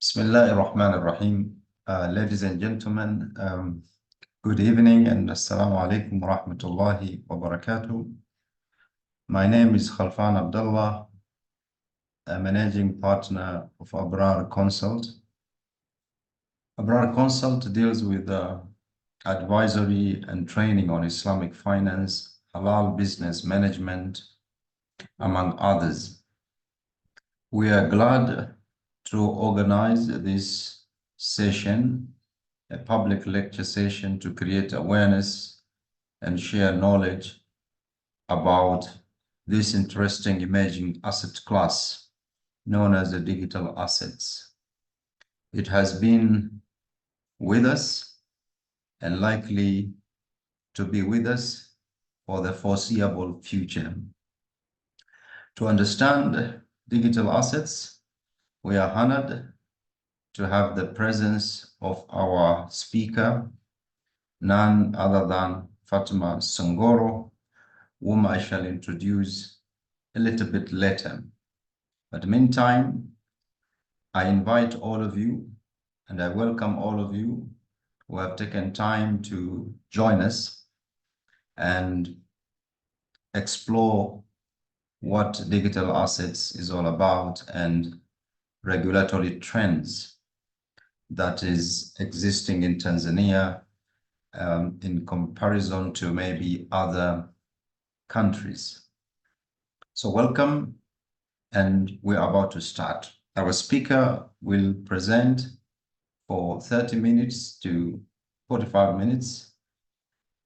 Bismillah ar-Rahman ar-Rahim. Ladies and gentlemen, good evening and assalamu alaikum wa rahmatullahi wa barakatuh. My name is Khalfan Abdullah, a managing partner of Abrar Consult. Abrar Consult deals with advisory and training on Islamic finance, halal business management, among others. We are glad to organize this session, a public lecture session to create awareness and share knowledge about this interesting emerging asset class known as the digital assets. It has been with us and likely to be with us for the foreseeable future. To understand digital assets, we are honored to have the presence of our speaker, none other than Fatima Songoro, whom I shall introduce a little bit later. But meantime, I invite all of you and I welcome all of you who have taken time to join us and explore what digital assets is all about and regulatory trends that is existing in Tanzania in comparison to maybe other countries. So welcome, and we're about to start. Our speaker will present for 30 minutes to 45 minutes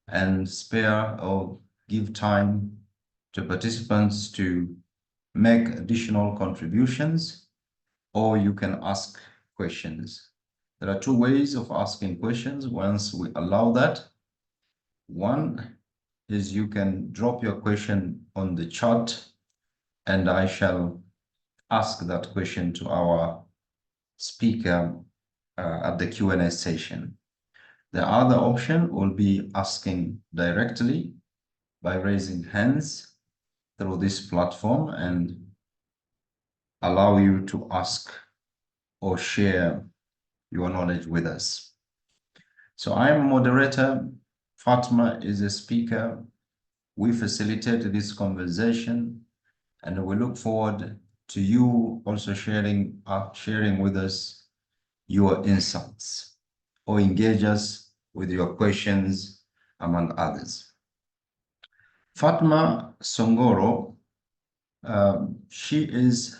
and spare or give time to participants to make additional contributions, or you can ask questions. There are two ways of asking questions once we allow that. One is you can drop your question on the chat and I shall ask that question to our speaker at the Q&A session. The other option will be asking directly by raising hands through this platform and allow you to ask or share your knowledge with us. So I'm a moderator. Fatma is a speaker. We facilitate this conversation and we look forward to you also sharing with us your insights or engage us with your questions, among others. Fatma Songoro, she is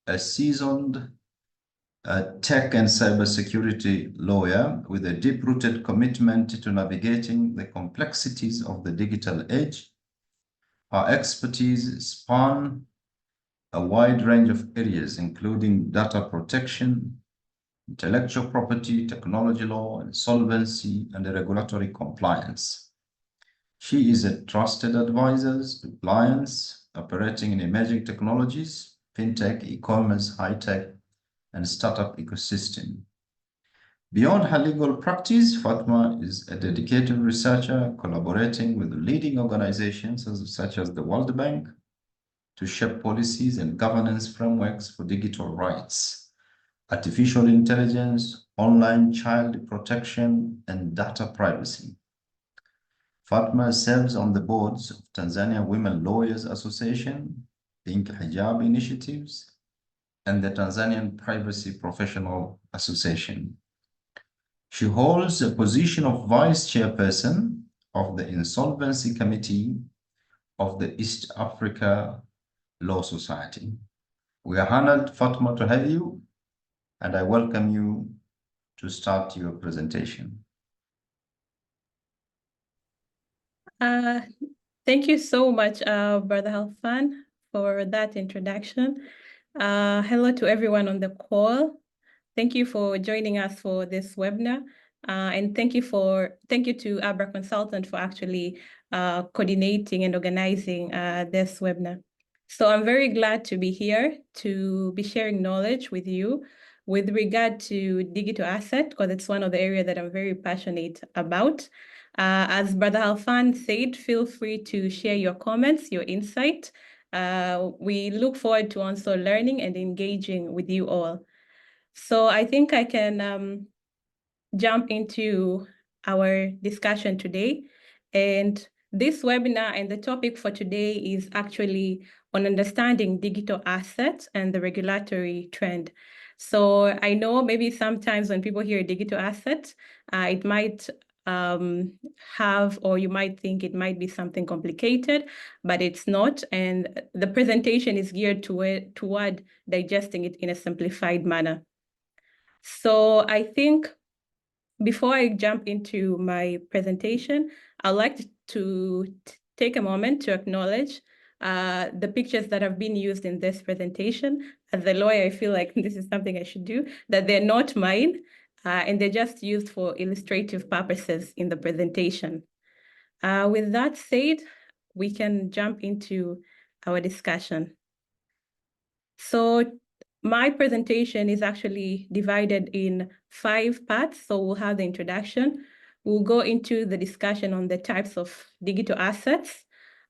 a seasoned tech and cybersecurity lawyer with a deep-rooted commitment to navigating the complexities of the digital age. Her expertise span a wide range of areas, including data protection, intellectual property, technology law, insolvency, and regulatory compliance. She is a trusted advisor to clients operating in emerging technologies, fintech, e-commerce, high-tech, and startup ecosystem. Beyond her legal practice, Fatma is a dedicated researcher collaborating with leading organizations such as the World Bank to shape policies and governance frameworks for digital rights, artificial intelligence, online child protection, and data privacy. Fatma serves on the boards of Tanzania Women Lawyers Association, Pink Hijab Initiatives, and the Tanzanian Privacy Professional Association. She holds the position of Vice Chairperson of the Insolvency Committee of the East Africa Law Society. We are honored, Fatma, to have you, and I welcome you to start your presentation. Thank you so much, Brother Halfan, for that introduction. Hello to everyone on the call. Thank you for joining us for this webinar. And thank you to Abra Consultant for actually coordinating and organizing this webinar. So I'm very glad to be here to be sharing knowledge with you with regard to digital asset, because it's one of the areas that I'm very passionate about. As Brother Halfan said, feel free to share your comments, your insight. We look forward to also learning and engaging with you all. So I think I can jump into our discussion today. And this webinar and the topic for today is actually on understanding digital assets and the regulatory trend. So I know maybe sometimes when people hear digital assets, it might have, or you might think it might be something complicated, but it's not. And the presentation is geared toward digesting it in a simplified manner. So I think before I jump into my presentation, I'd like to take a moment to acknowledge the pictures that have been used in this presentation. As a lawyer, I feel like this is something I should do, that they're not mine, and they're just used for illustrative purposes in the presentation. With that said, we can jump into our discussion. So my presentation is actually divided in 5 parts. So we'll have the introduction. We'll go into the discussion on the types of digital assets.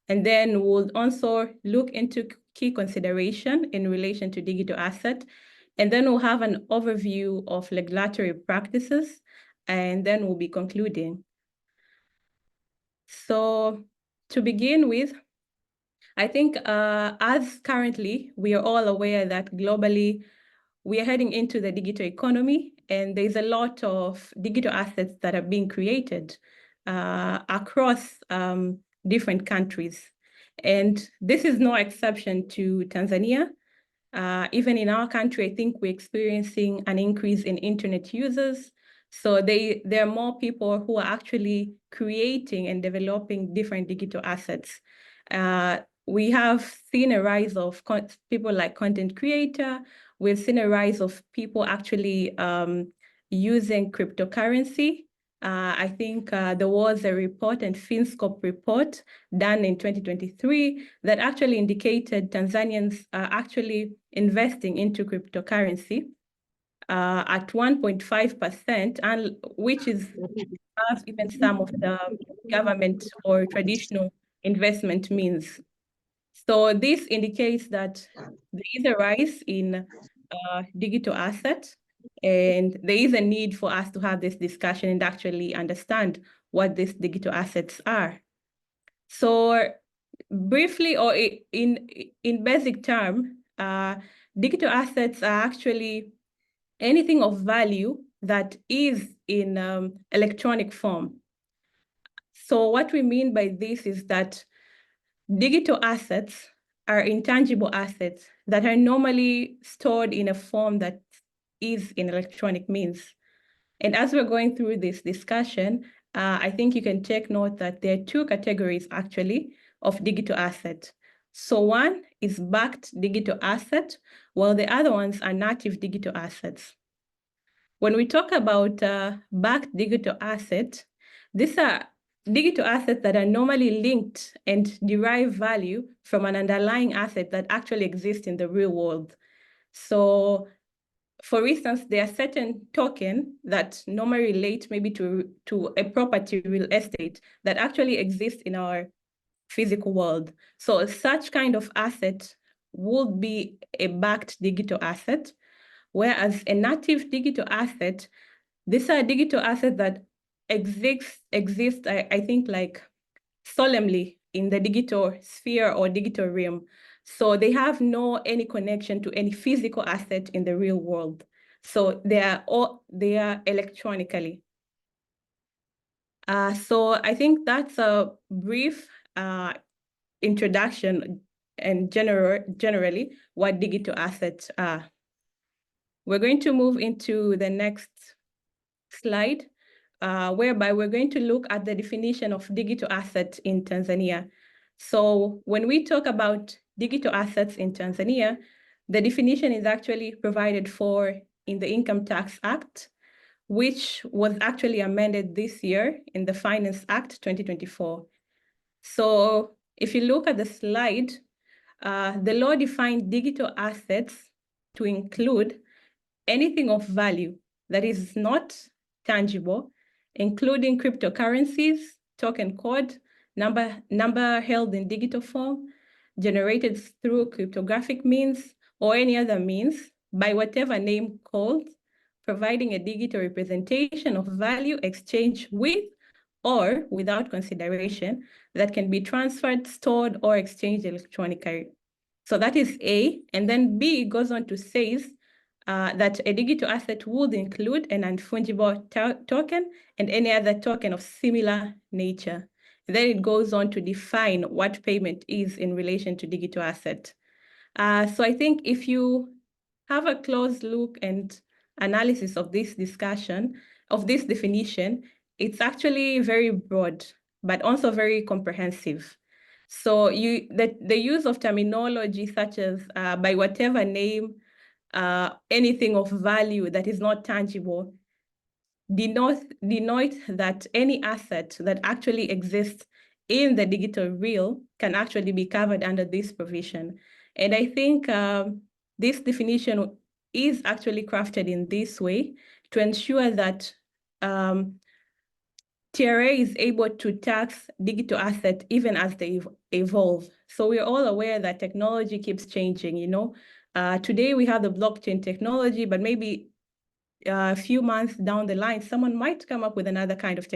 And then we'll also look into key consideration in relation to digital asset. And then we'll have an overview of regulatory practices. And then we'll be concluding. So to begin with, I think as currently, we are all aware that globally, we are heading into the digital economy, and there's a lot of digital assets that are being created across different countries. And this is no exception to Tanzania. Even in our country, I think we're experiencing an increase in internet users. So there are more people who are actually creating and developing different digital assets. We have seen a rise of people like content creator. We've seen a rise of people actually using cryptocurrency. I think there was a report, and FinScope report done in 2023 that actually indicated Tanzanians are actually investing into cryptocurrency at 1.5%, and which is above even some of the government or traditional investment means. So this indicates that there is a rise in digital assets, and there is a need for us to have this discussion and actually understand what these digital assets are. So briefly, or in basic term, digital assets are actually anything of value that is in electronic form. So what we mean by this is that digital assets are intangible assets that are normally stored in a form that is in electronic means. And as we're going through this discussion, I think you can take note that there are 2 categories actually of digital asset. So one is backed digital asset, while the other ones are native digital assets. When we talk about backed digital asset, these are digital assets that are normally linked and derive value from an underlying asset that actually exists in the real world. So for instance, there are certain tokens that normally relate maybe to a property, real estate, that actually exists in our physical world. So such kind of asset would be a backed digital asset, whereas a native digital asset, these are digital assets that exist, I think, like solemnly in the digital sphere or digital realm. So they have any connection to any physical asset in the real world. So they are electronically. So I think that's a brief introduction and generally what digital assets are. We're going to move into the next slide, whereby we're going to look at the definition of digital asset in Tanzania. So when we talk about digital assets in Tanzania, the definition is actually provided for in the Income Tax Act, which was actually amended this year in the Finance Act 2024. So if you look at the slide, the law defined digital assets to include anything of value that is not tangible, including cryptocurrencies, token code, number held in digital form, generated through cryptographic means or any other means, by whatever name called, providing a digital representation of value exchanged with or without consideration that can be transferred, stored, or exchanged electronically. So that is A. And then B goes on to say that a digital asset would include an unfungible token and any other token of similar nature. And then it goes on to define what payment is in relation to digital asset. So I think if you have a close look and analysis of this discussion, of this definition, it's actually very broad, but also very comprehensive. So the use of terminology such as by whatever name, anything of value that is not tangible, denote that any asset that actually exists in the digital realm can actually be covered under this provision. And I think this definition is actually crafted in this way to ensure that TRA is able to tax digital assets even as they evolve. So we're all aware that technology keeps changing, you know. Today we have the blockchain technology, but maybe a few months down the line, someone might come up with another kind of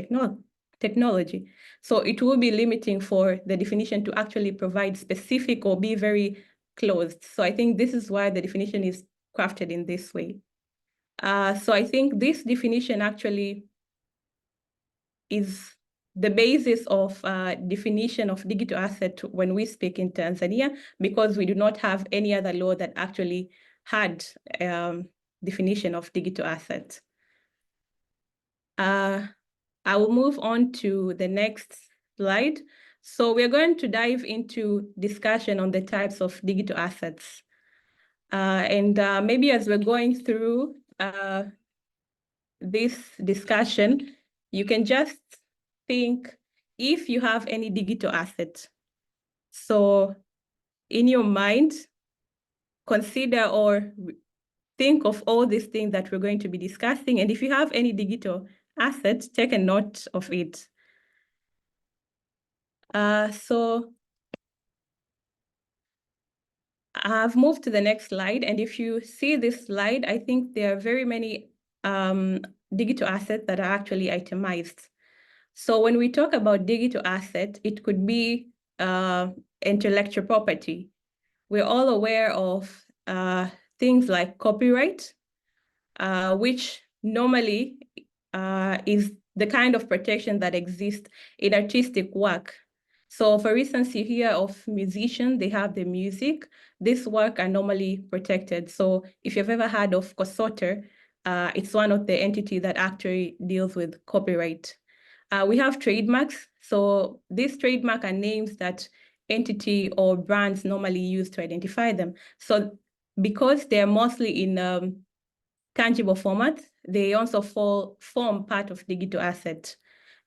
technology. So it will be limiting for the definition to actually provide specific or be very closed. So I think this is why the definition is crafted in this way. So I think this definition actually is the basis of definition of digital asset when we speak in Tanzania, because we do not have any other law that actually had definition of digital asset. I will move on to the next slide. So we're going to dive into discussion on the types of digital assets. And maybe as we're going through this discussion, you can just think if you have any digital asset. So in your mind, consider or think of all these things that we're going to be discussing. And if you have any digital asset, take a note of it. So I've moved to the next slide. And if you see this slide, I think there are very many digital assets that are actually itemized. So when we talk about digital asset, it could be intellectual property. We're all aware of things like copyright, which normally is the kind of protection that exists in artistic work. So for instance, you hear of musicians, they have the music. This work are normally protected. So if you've ever heard of COSOTR, it's one of the entities that actually deals with copyright. We have trademarks. So these trademarks are names that entity or brands normally use to identify them. So because they're mostly in tangible format, they also form part of digital asset.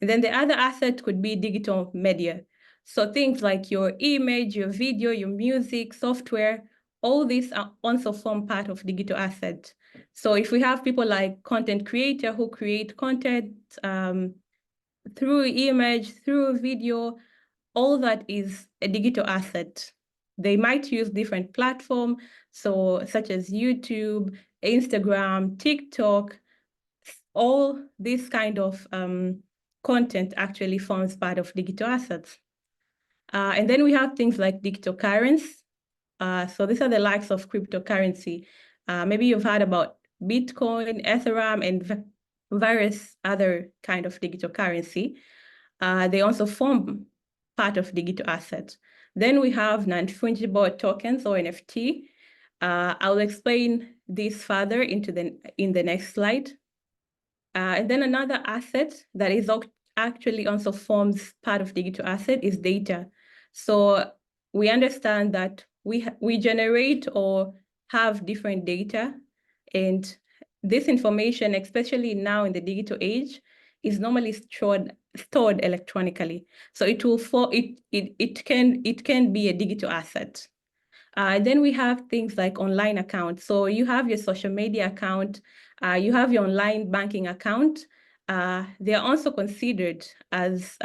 And then the other asset could be digital media. So things like your image, your video, your music, software, all these are also form part of digital asset. So if we have people like content creator who create content through image, through video, all that is a digital asset. They might use different platforms, so such as YouTube, Instagram, TikTok, all this kind of content actually forms part of digital assets. And then we have things like digital currency. So these are the likes of cryptocurrency. Maybe you've heard about Bitcoin, Ethereum, and various other kind of digital currency. They also form part of digital assets. Then we have non-fungible tokens or NFT. I'll explain this further in the next slide. And then another asset that is actually also forms part of digital asset is data. So we understand that we generate or have different data, and this information, especially now in the digital age, is normally stored electronically. So it can be a digital asset. Then we have things like online accounts. So you have your social media account, you have your online banking account. They are also considered as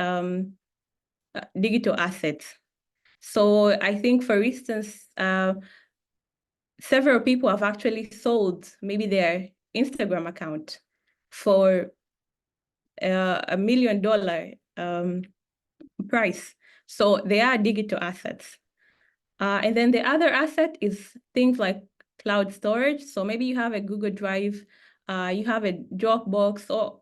digital assets. So I think, for instance, several people have actually sold maybe their Instagram account for $1 million price. So they are digital assets. And then the other asset is things like cloud storage. So maybe you have a Google Drive, you have a Dropbox, or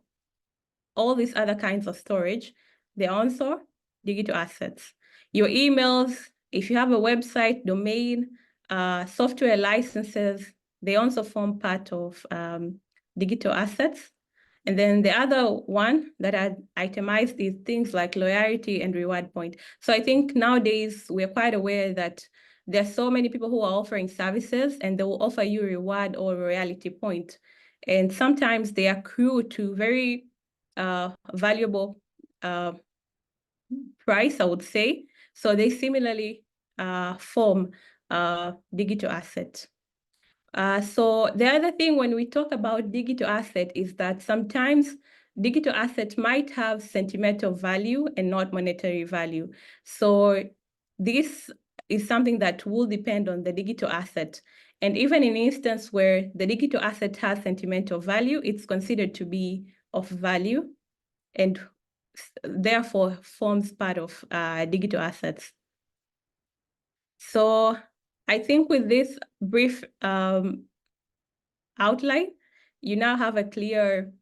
all these other kinds of storage. They're also digital assets. Your emails, if you have a website, domain, software licenses, they also form part of digital assets. And then the other one that I itemized is things like loyalty and reward point. So I think nowadays we're quite aware that there are so many people who are offering services and they will offer you reward or loyalty point. And sometimes they accrue to very valuable price, I would say. So they similarly form digital asset. So the other thing when we talk about digital asset is that sometimes digital asset might have sentimental value and not monetary value. So this is something that will depend on the digital asset. And even in instance where the digital asset has sentimental value, it's considered to be of value and therefore forms part of digital assets. So I think with this brief outline, you now have a clear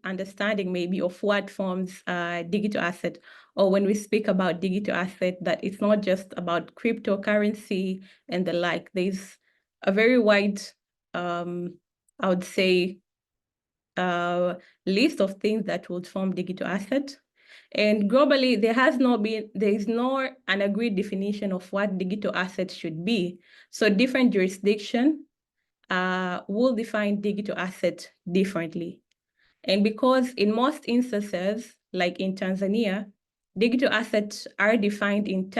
understanding maybe of what forms digital asset, or when we speak about digital asset, that it's not just about cryptocurrency and the like. There's a very wide, I would say, list of things that would form digital asset. And globally, there is no an agreed definition of what digital assets should be. So different jurisdictions will define digital asset differently. And because in most instances, like in Tanzania, digital assets are defined in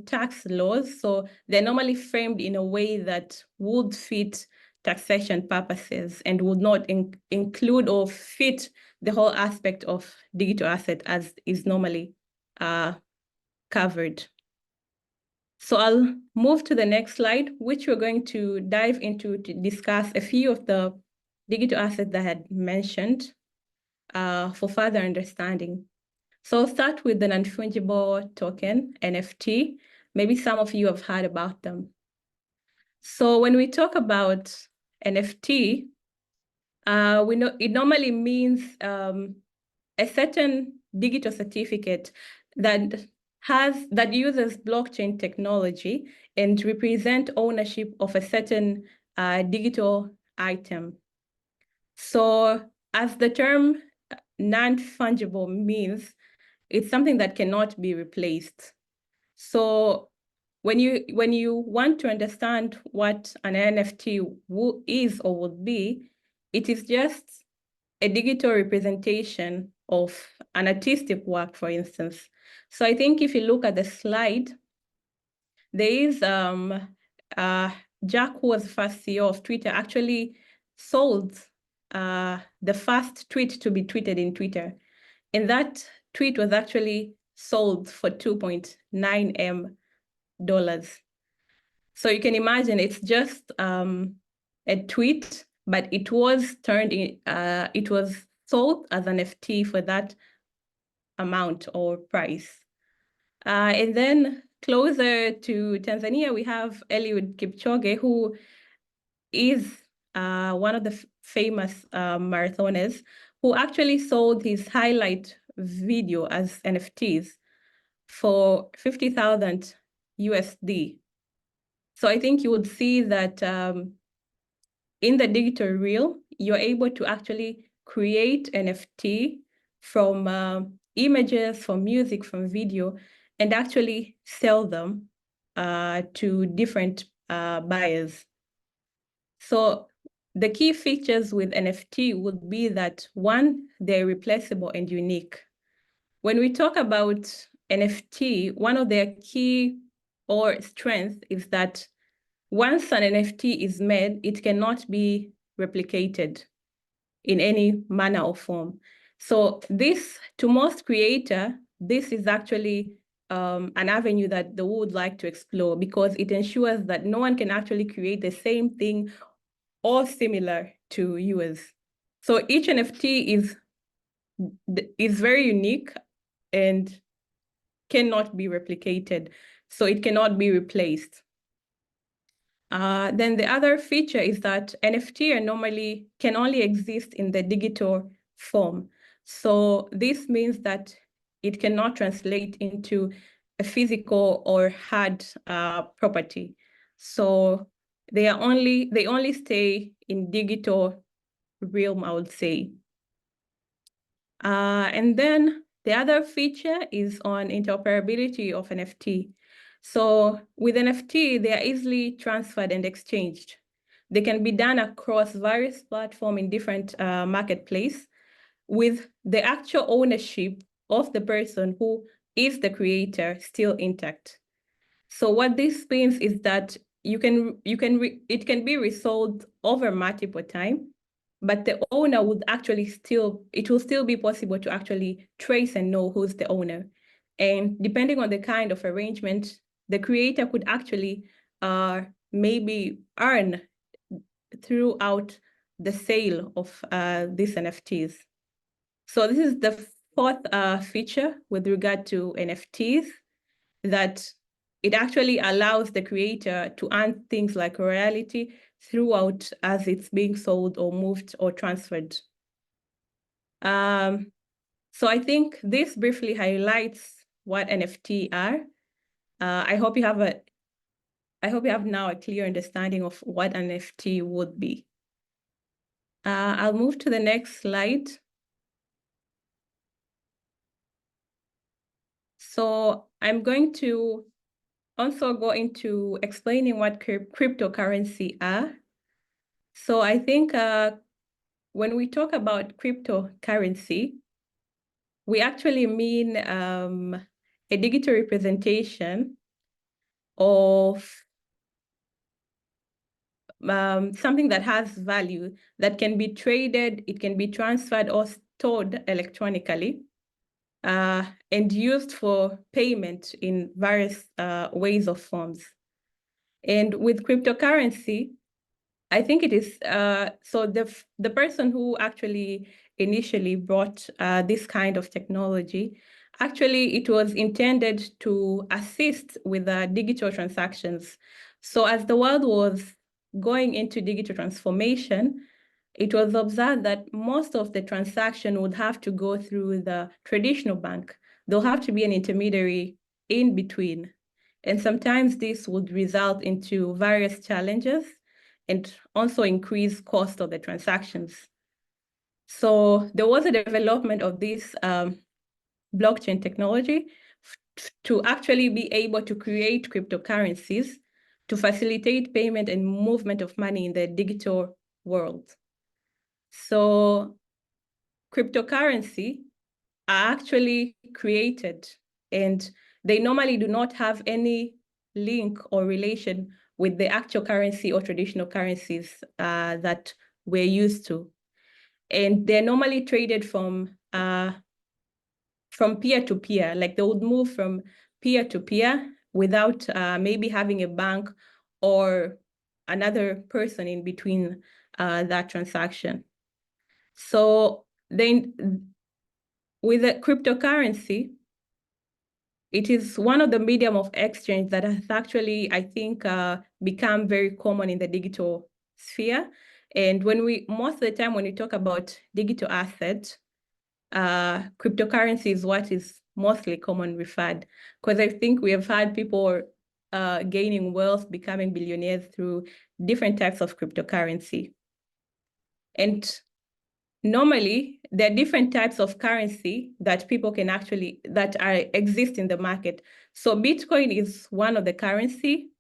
tax laws. So they're normally framed in a way that would fit taxation purposes and would not include or fit the whole aspect of digital asset as is normally covered. So I'll move to the next slide, which we're going to dive into to discuss a few of the digital assets that I had mentioned for further understanding. So I'll start with the non-fungible token, NFT. Maybe some of you have heard about them. So when we talk about NFT, we know it normally means a certain digital certificate that uses blockchain technology and represent ownership of a certain digital item. So as the term non-fungible means, it's something that cannot be replaced. So when you want to understand what an NFT is or would be, it is just a digital representation of an artistic work, for instance. So I think if you look at the slide, there is Jack, who was the first CEO of Twitter, actually sold the first tweet to be tweeted in Twitter. And that tweet was actually sold for $2.9 million. So you can imagine it's just a tweet, but it was it was sold as an NFT for that amount or price. And then closer to Tanzania, we have Eliud Kipchoge, who is one of the famous marathoners, who actually sold his highlight video as NFTs for 50,000 USD. So I think you would see that in the digital realm, you're able to actually create NFT from images, from music, from video, and actually sell them to different buyers. So the key features with NFT would be that, one, they're replaceable and unique. When we talk about NFT, one of their key or strength is that once an NFT is made, it cannot be replicated in any manner or form. So this, to most creator, this is actually an avenue that they would like to explore, because it ensures that no one can actually create the same thing or similar to yours. So each NFT is very unique and cannot be replicated. So it cannot be replaced. Then the other feature is that NFT can only exist in the digital form. So this means that it cannot translate into a physical or hard property. So they only stay in digital realm, I would say. And then the other feature is on interoperability of NFT. So with NFT, they are easily transferred and exchanged. They can be done across various platforms in different marketplaces, with the actual ownership of the person who is the creator still intact. So what this means is that it can be resold over multiple times, but the owner would actually it will still be possible to actually trace and know who's the owner. And depending on the kind of arrangement, the creator could actually maybe earn throughout the sale of these NFTs. So this is the fourth feature with regard to NFTs, that it actually allows the creator to earn things like royalty throughout as it's being sold or moved or transferred. So I think this briefly highlights what NFT are. I hope you have now a clear understanding of what an NFT would be. I'll move to the next slide. So I'm going to also go into explaining what cryptocurrency are. So I think when we talk about cryptocurrency, we actually mean a digital representation of something that has value, that can be traded, it can be transferred or stored electronically, and used for payment in various ways or forms. And with cryptocurrency, I think it is, so the person who actually initially brought this kind of technology, actually it was intended to assist with digital transactions. So as the world was going into digital transformation, it was observed that most of the transaction would have to go through the traditional bank. There'll have to be an intermediary in between. And sometimes this would result into various challenges and also increase cost of the transactions. So there was a development of this blockchain technology to actually be able to create cryptocurrencies to facilitate payment and movement of money in the digital world. So cryptocurrency are actually created, and they normally do not have any link or relation with the actual currency or traditional currencies that we're used to. And they're normally traded from peer to peer, like they would move from peer to peer without maybe having a bank or another person in between that transaction. So then with the cryptocurrency, it is one of the medium of exchange that has actually, I think, become very common in the digital sphere. And most of the time when we talk about digital assets, cryptocurrency is what is mostly common referred, because I think we have had people gaining wealth, becoming billionaires through different types of cryptocurrency. And normally, there are different types of currency that people can exist in the market. So Bitcoin is one of the currency.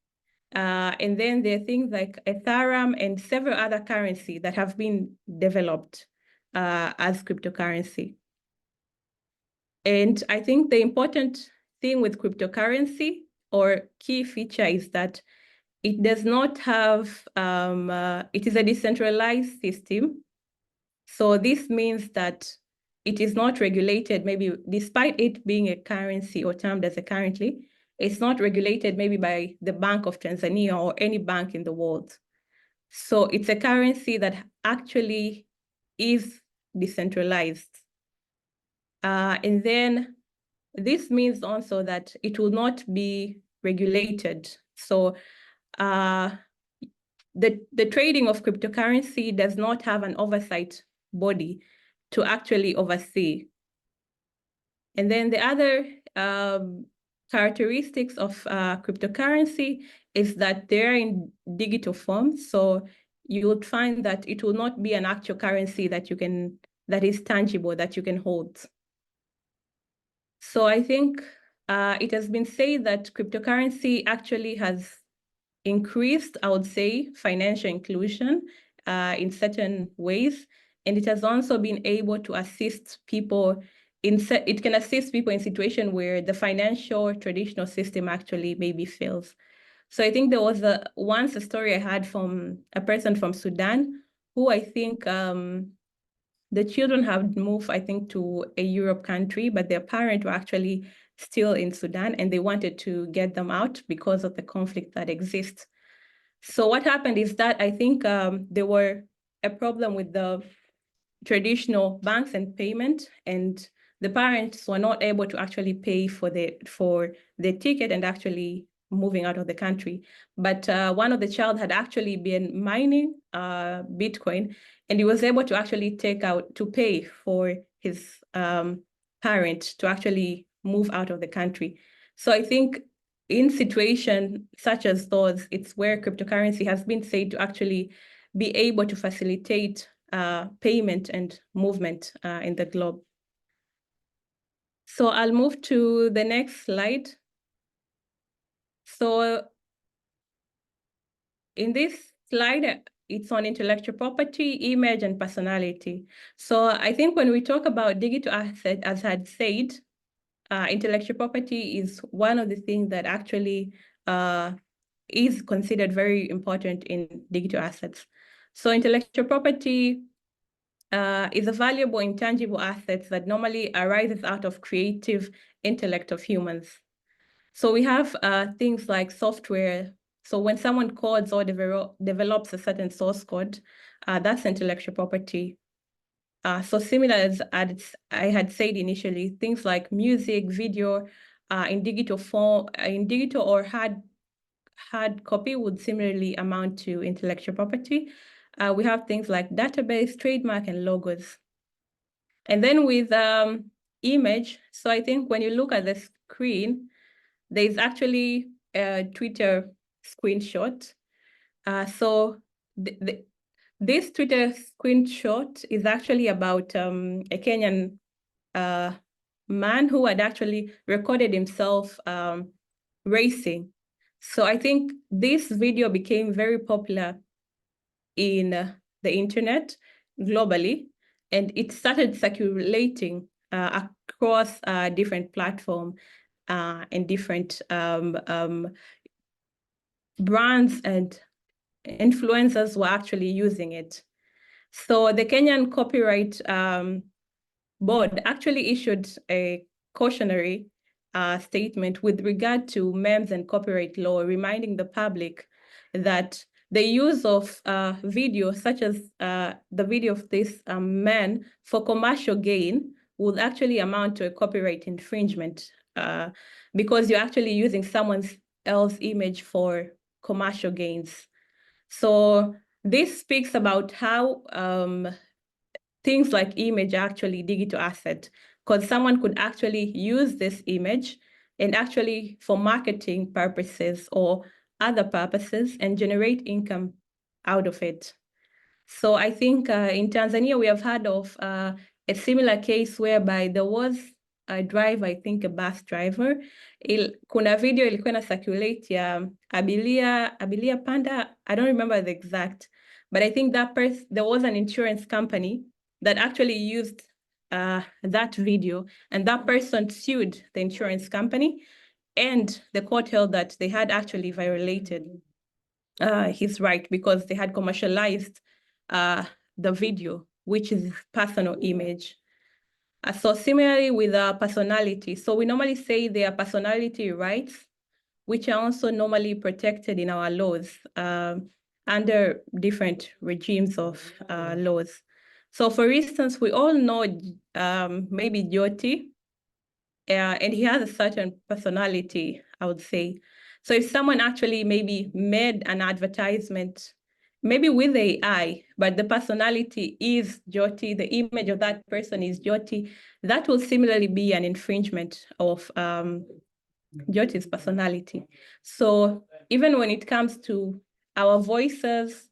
And then there are things like Ethereum and several other currency that have been developed as cryptocurrency. And I think the important thing with cryptocurrency or key feature is that it does not have, it is a decentralized system. So this means that it is not regulated, maybe despite it being a currency or termed as a currency, it's not regulated maybe by the Bank of Tanzania or any bank in the world. So it's a currency that actually is decentralized. And then this means also that it will not be regulated. So the trading of cryptocurrency does not have an oversight body to actually oversee. And then the other characteristics of cryptocurrency is that they're in digital form. So you would find that it will not be an actual currency that is tangible, that you can hold. So I think it has been said that cryptocurrency actually has increased, I would say, financial inclusion in certain ways. And it has also been able to assist people it can assist people in situations where the financial traditional system actually maybe fails. So I think there was once a story I had from a person from Sudan who I think the children have moved, I think, to a Europe country, but their parents were actually still in Sudan and they wanted to get them out because of the conflict that exists. So what happened is that I think there were a problem with the traditional banks and payment, and the parents were not able to actually pay for the ticket and actually moving out of the country. But one of the child had actually been mining Bitcoin, and he was able to actually pay for his parent to actually move out of the country. So I think in situations such as those, it's where cryptocurrency has been said to actually be able to facilitate payment and movement in the globe. So I'll move to the next slide. So in this slide, it's on intellectual property, image, and personality. So I think when we talk about digital asset, as I had said, intellectual property is one of the things that actually is considered very important in digital assets. So intellectual property is a valuable intangible asset that normally arises out of creative intellect of humans. So we have things like software. So when someone codes or develops a certain source code, that's intellectual property. So similar as I had said initially, things like music, video, in digital form, in digital or hard copy would similarly amount to intellectual property. We have things like database, trademark, and logos. And then with image, so I think when you look at the screen, there's actually a Twitter screenshot. So this Twitter screenshot is actually about a Kenyan man who had actually recorded himself racing. So I think this video became very popular in the internet globally, and it started circulating across different platforms and different brands and influencers were actually using it. So the Kenyan Copyright Board actually issued a cautionary statement with regard to memes and copyright law, reminding the public that the use of video, such as the video of this man, for commercial gain would actually amount to a copyright infringement because you're actually using someone else's image for commercial gains. So this speaks about how things like image are actually digital asset, because someone could actually use this image and actually for marketing purposes or other purposes and generate income out of it. So I think in Tanzania, we have heard of a similar case whereby there was a driver, I think a bus driver. Kuna video ilikuwa na circulate ya Abilia Panda, I don't remember the exact, but I think there was an insurance company that actually used that video, and that person sued the insurance company, and the court held that they had actually violated his right because they had commercialized the video, which is personal image. So similarly with personality, so we normally say there are personality rights, which are also normally protected in our laws under different regimes of laws. So for instance, we all know maybe Jyoti, and he has a certain personality, I would say. So if someone actually maybe made an advertisement, maybe with AI, but the personality is Jyoti, the image of that person is Jyoti, that will similarly be an infringement of Jyoti's personality. So even when it comes to our voices,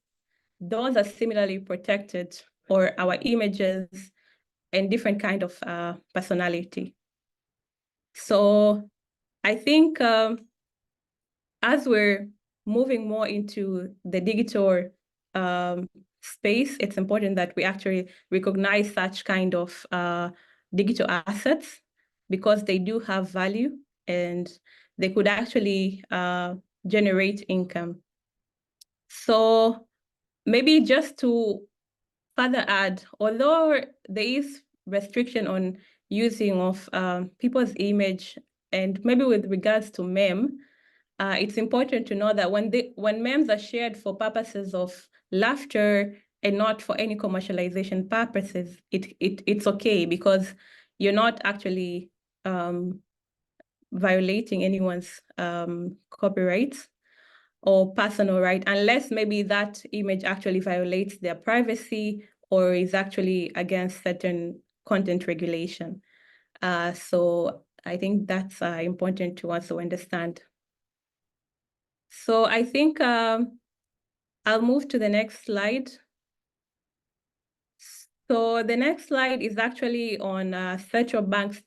those are similarly protected, or our images and different kind of personality. So I think as we're moving more into the digital space, it's important that we actually recognize such kind of digital assets, because they do have value and they could actually generate income. So maybe just to further add, although there is restriction on using of people's image, and maybe with regards to meme, it's important to know that when memes are shared for purposes of laughter and not for any commercialization purposes, it's okay, because you're not actually violating anyone's copyrights or personal right, unless maybe that image actually violates their privacy or is actually against certain content regulation. So I think that's important to also understand. So I think I'll move to the next slide. So the next slide is actually on central bank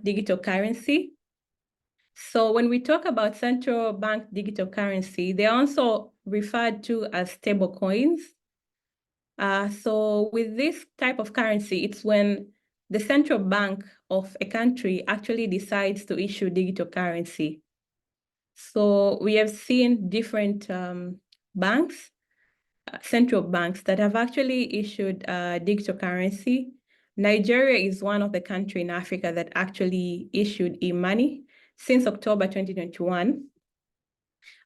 digital currency. So when we talk about central bank digital currency, they're also referred to as stable coins. So with this type of currency, it's when the central bank of a country actually decides to issue digital currency. So we have seen different banks, central banks that have actually issued digital currency. Nigeria is one of the countries in Africa that actually issued e-money since October 2021.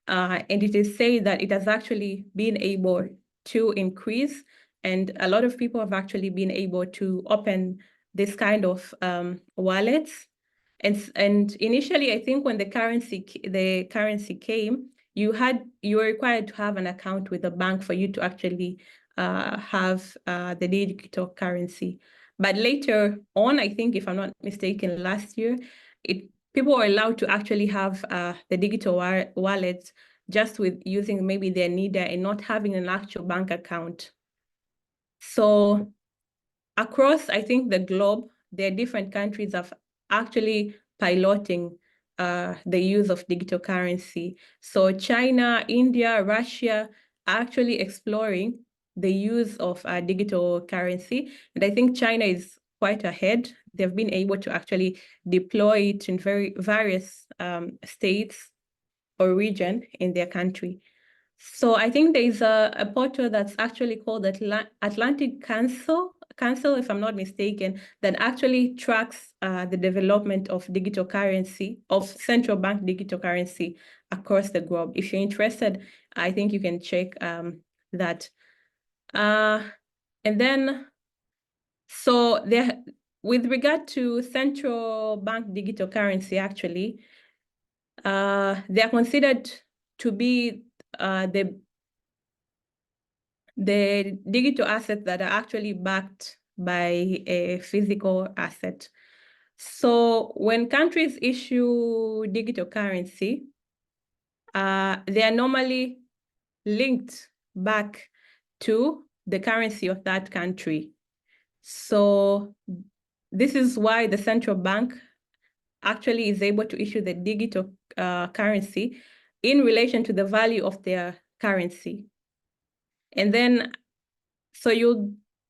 And it is said that it has actually been able to increase, and a lot of people have actually been able to open this kind of wallets. And initially, I think when the currency came, you were required to have an account with a bank for you to actually have the digital currency. But later on, I think, if I'm not mistaken, last year, people were allowed to actually have the digital wallet just with using maybe their NIDA and not having an actual bank account. So across, I think, the globe, there are different countries of actually piloting the use of digital currency. So China, India, Russia are actually exploring the use of digital currency. And I think China is quite ahead. They've been able to actually deploy it in various states or region in their country. So I think there's a portal that's actually called Atlantic Council, if I'm not mistaken, that actually tracks the development of digital currency, of central bank digital currency across the globe. If you're interested, I think you can check that. And then, so there, with regard to central bank digital currency, actually, they are considered to be the digital assets that are actually backed by a physical asset. So when countries issue digital currency, they are normally linked back to the currency of that country. So this is why the central bank actually is able to issue the digital currency in relation to the value of their currency. And then, so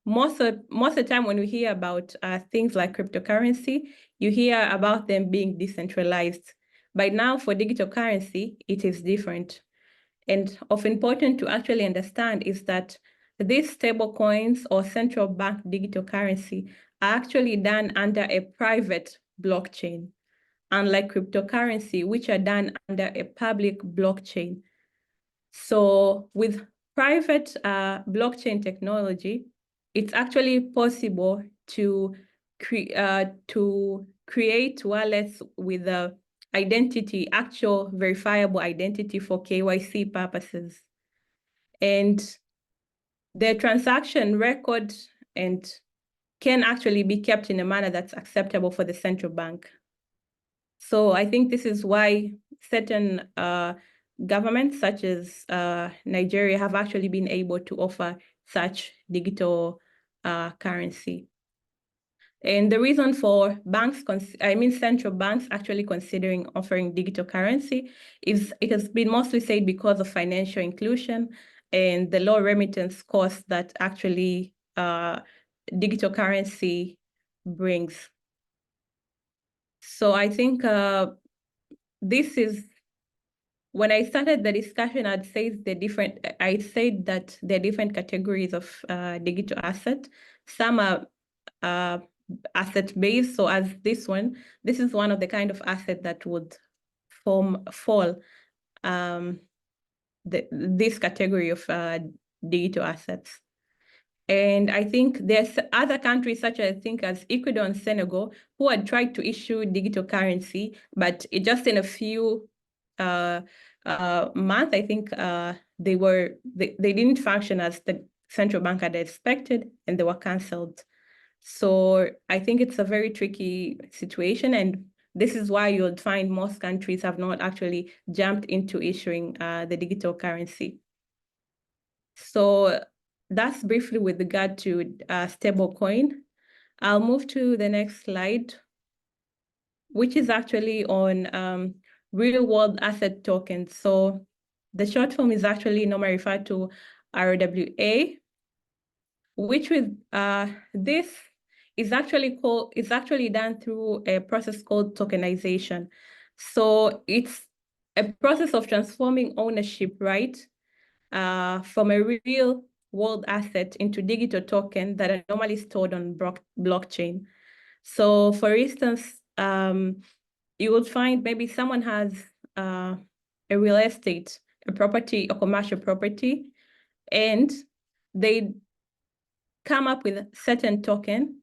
most of the time when you hear about things like cryptocurrency, you hear about them being decentralized. But now for digital currency, it is different. And of important to actually understand is that these stable coins or central bank digital currency are actually done under a private blockchain, unlike cryptocurrency, which are done under a public blockchain. So with private blockchain technology, it's actually possible to create wallets with a actual verifiable identity for KYC purposes. And the transaction record can actually be kept in a manner that's acceptable for the central bank. So I think this is why certain governments, such as Nigeria, have actually been able to offer such digital currency. And the reason for central banks actually considering offering digital currency is it has been mostly said because of financial inclusion and the low remittance costs that actually digital currency brings. So I think this is, when I started the discussion, I said that there are different categories of digital asset. Some are asset-based. So as this is one of the kind of asset that would fall this category of digital assets. And I think there's other countries such as Ecuador and Senegal who had tried to issue digital currency, but it just in a few months, I think they didn't function as the central bank had expected, and they were canceled. So I think it's a very tricky situation, and this is why you'll find most countries have not actually jumped into issuing the digital currency. So that's briefly with regard to stablecoin. I'll move to the next slide, which is actually on real-world asset tokens. So the short form is actually normally referred to RWA, which with this is actually done through a process called tokenization. So it's a process of transforming ownership right from a real world asset into digital token that are normally stored on blockchain. So for instance, you would find maybe someone has a real estate, a property, a commercial property, and they come up with certain token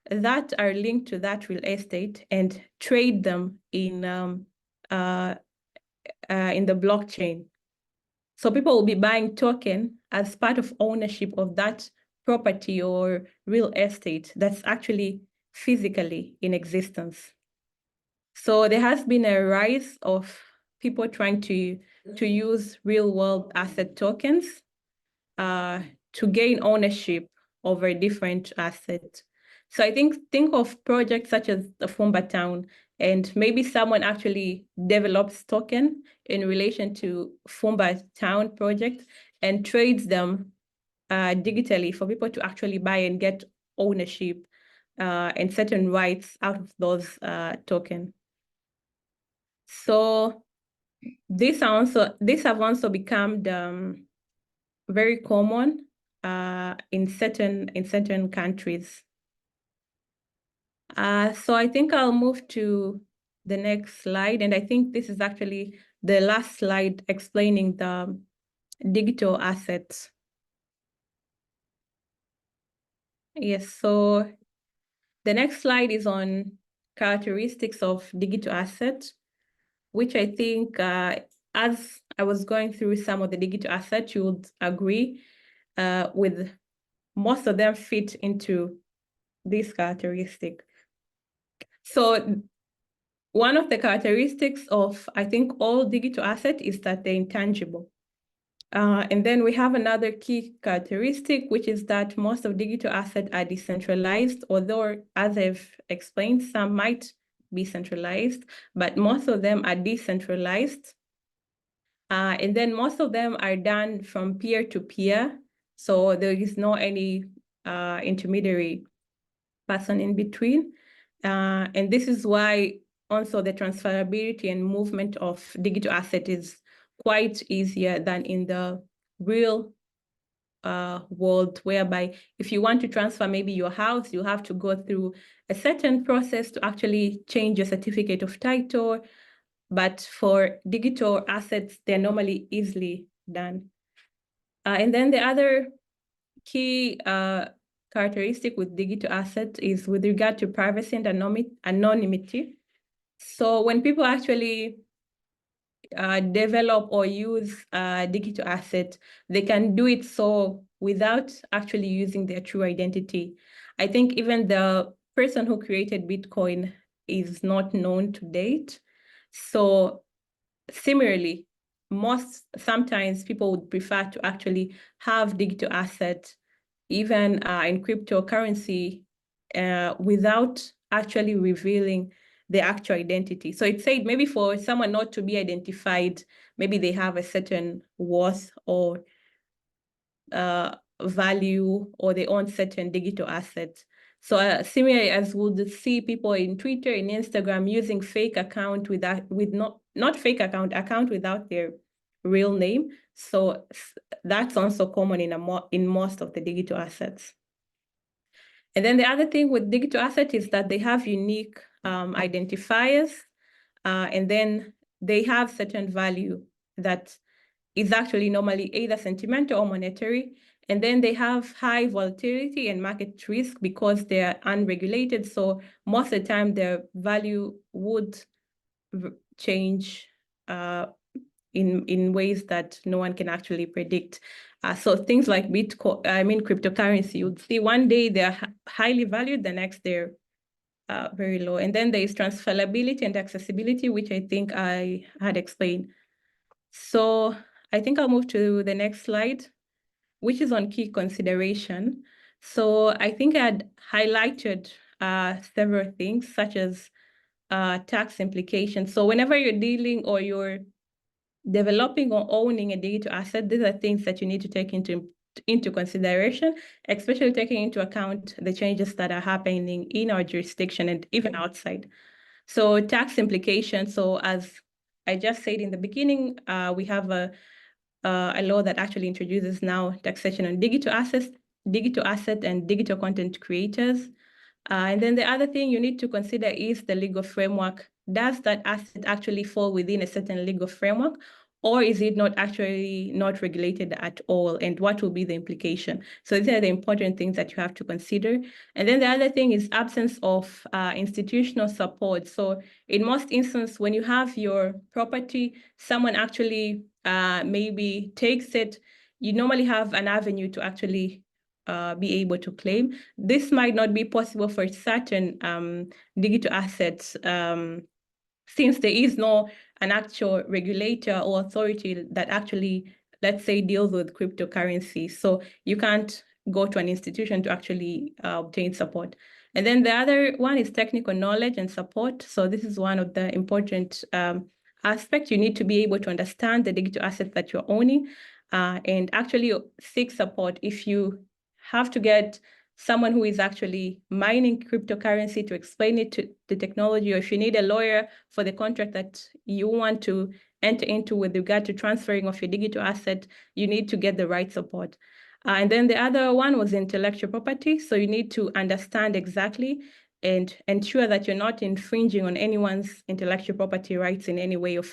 that are linked to that real estate and trade them in the blockchain. So people will be buying token as part of ownership of that property or real estate that's actually physically in existence. So there has been a rise of people trying to use real world asset tokens to gain ownership over a different asset. So I think of projects such as the Fumba Town, and maybe someone actually develops token in relation to Fumba Town project and trades them digitally for people to actually buy and get ownership and certain rights out of those tokens. So these have also become very common in certain countries. So I think I'll move to the next slide, and I think this is actually the last slide explaining the digital assets. Yes, so the next slide is on characteristics of digital assets, which I think as I was going through some of the digital assets, you would agree with most of them fit into this characteristic. So one of the characteristics of, I think, all digital assets is that they're intangible. And then we have another key characteristic, which is that most of digital assets are decentralized, although, as I've explained, some might be centralized, but most of them are decentralized. And then most of them are done from peer to peer. So there is no any intermediary person in between. And this is why also the transferability and movement of digital asset is quite easier than in the real world, whereby if you want to transfer maybe your house, you have to go through a certain process to actually change your certificate of title. But for digital assets, they're normally easily done. And then the other key characteristic with digital assets is with regard to privacy and anonymity. So when people actually develop or use a digital asset, they can do it so without actually using their true identity. I think even the person who created Bitcoin is not known to date. So similarly, sometimes people would prefer to actually have digital assets, even in cryptocurrency, without actually revealing the actual identity. So it said maybe for someone not to be identified, maybe they have a certain worth or value, or they own certain digital assets. So similarly, as we'll see people in Twitter, in Instagram, using fake account not fake account without their real name. So that's also common in most of the digital assets. And then the other thing with digital assets is that they have unique identifiers, and then they have certain value that is actually normally either sentimental or monetary. And then they have high volatility and market risk because they are unregulated. So most of the time, their value would change in ways that no one can actually predict. So things like cryptocurrency, you'd see one day they're highly valued, the next they're very low. And then there is transferability and accessibility, which I think I had explained. So I think I'll move to the next slide, which is on key consideration. So I think I had highlighted several things, such as tax implications. So whenever you're dealing or you're developing or owning a digital asset, these are things that you need to take into consideration, especially taking into account the changes that are happening in our jurisdiction and even outside. So tax implications. So as I just said in the beginning, we have a law that actually introduces now taxation on digital asset and digital content creators. And then the other thing you need to consider is the legal framework. Does that asset actually fall within a certain legal framework, or is it not regulated at all? And what will be the implication? So these are the important things that you have to consider. And then the other thing is absence of institutional support. So in most instances, when you have your property, someone actually maybe takes it, you normally have an avenue to actually be able to claim. This might not be possible for certain digital assets, since there is an actual regulator or authority that actually, let's say, deals with cryptocurrency. So you can't go to an institution to actually obtain support. And then the other one is technical knowledge and support. So this is one of the important aspects. You need to be able to understand the digital assets that you're owning and actually seek support if you have to get someone who is actually mining cryptocurrency to explain it to the technology, or if you need a lawyer for the contract that you want to enter into with regard to transferring of your digital asset, you need to get the right support. And then the other one was intellectual property. So you need to understand exactly and ensure that you're not infringing on anyone's intellectual property rights in any way or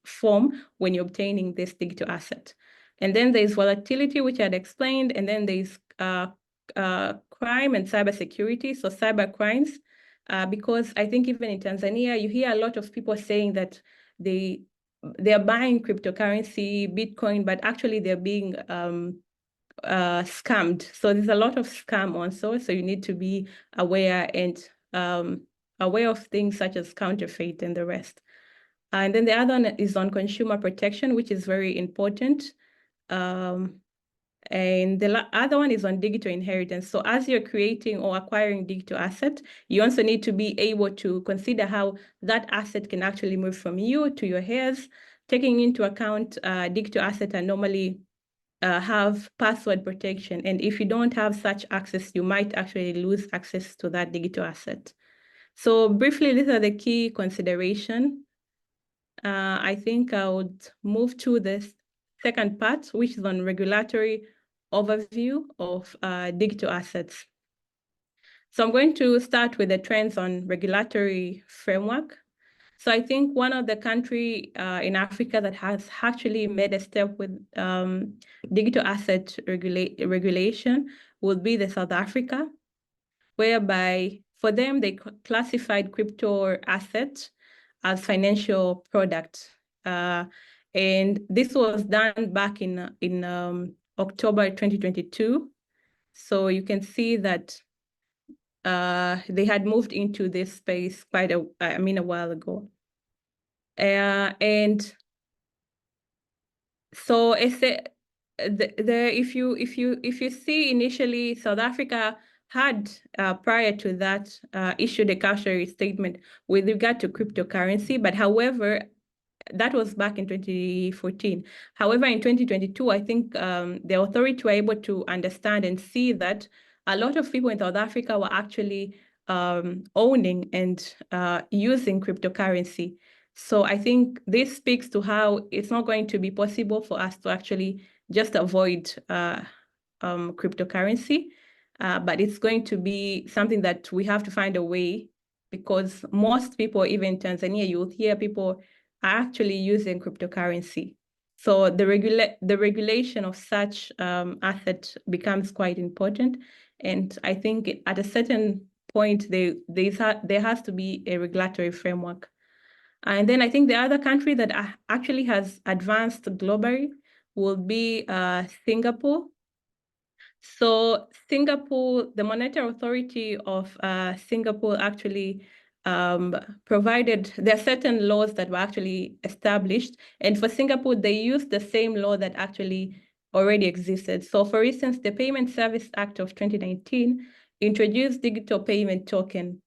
form when you're obtaining this digital asset. And then there's volatility, which I had explained, and then there's crime and cybersecurity, so cyber crimes, because I think even in Tanzania, you hear a lot of people saying that they are buying cryptocurrency, Bitcoin, but actually they're being scammed. So there's a lot of scam also. So you need to be aware and aware of things such as counterfeit and the rest. And then the other one is on consumer protection, which is very important. And the other one is on digital inheritance. So as you're creating or acquiring digital asset, you also need to be able to consider how that asset can actually move from you to your heirs, taking into account digital assets are normally have password protection. And if you don't have such access, you might actually lose access to that digital asset. So briefly, these are the key considerations. I think I would move to the second part, which is on regulatory overview of digital assets. So I'm going to start with the trends on regulatory framework. So I think one of the country in Africa that has actually made a step with digital asset regulation would be the South Africa, whereby for them, they classified crypto assets as financial products. And this was done back in October 2022. So you can see that they had moved into this space quite a while ago. And so it's if you see initially, South Africa had prior to that issued a cautionary statement with regard to cryptocurrency, but however, that was back in 2014. However, in 2022, I think the authority were able to understand and see that a lot of people in South Africa were actually owning and using cryptocurrency. So I think this speaks to how it's not going to be possible for us to actually just avoid cryptocurrency, but it's going to be something that we have to find a way, because most people, even in Tanzania, you'll hear people are actually using cryptocurrency. So the regulation of such asset becomes quite important. And I think at a certain point, there has to be a regulatory framework. And then I think the other country that actually has advanced globally will be Singapore. So Singapore, the Monetary Authority of Singapore actually provided, there are certain laws that were actually established. And for Singapore, they used the same law that actually already existed. So for instance, the Payment Service Act of 2019 introduced digital payment token.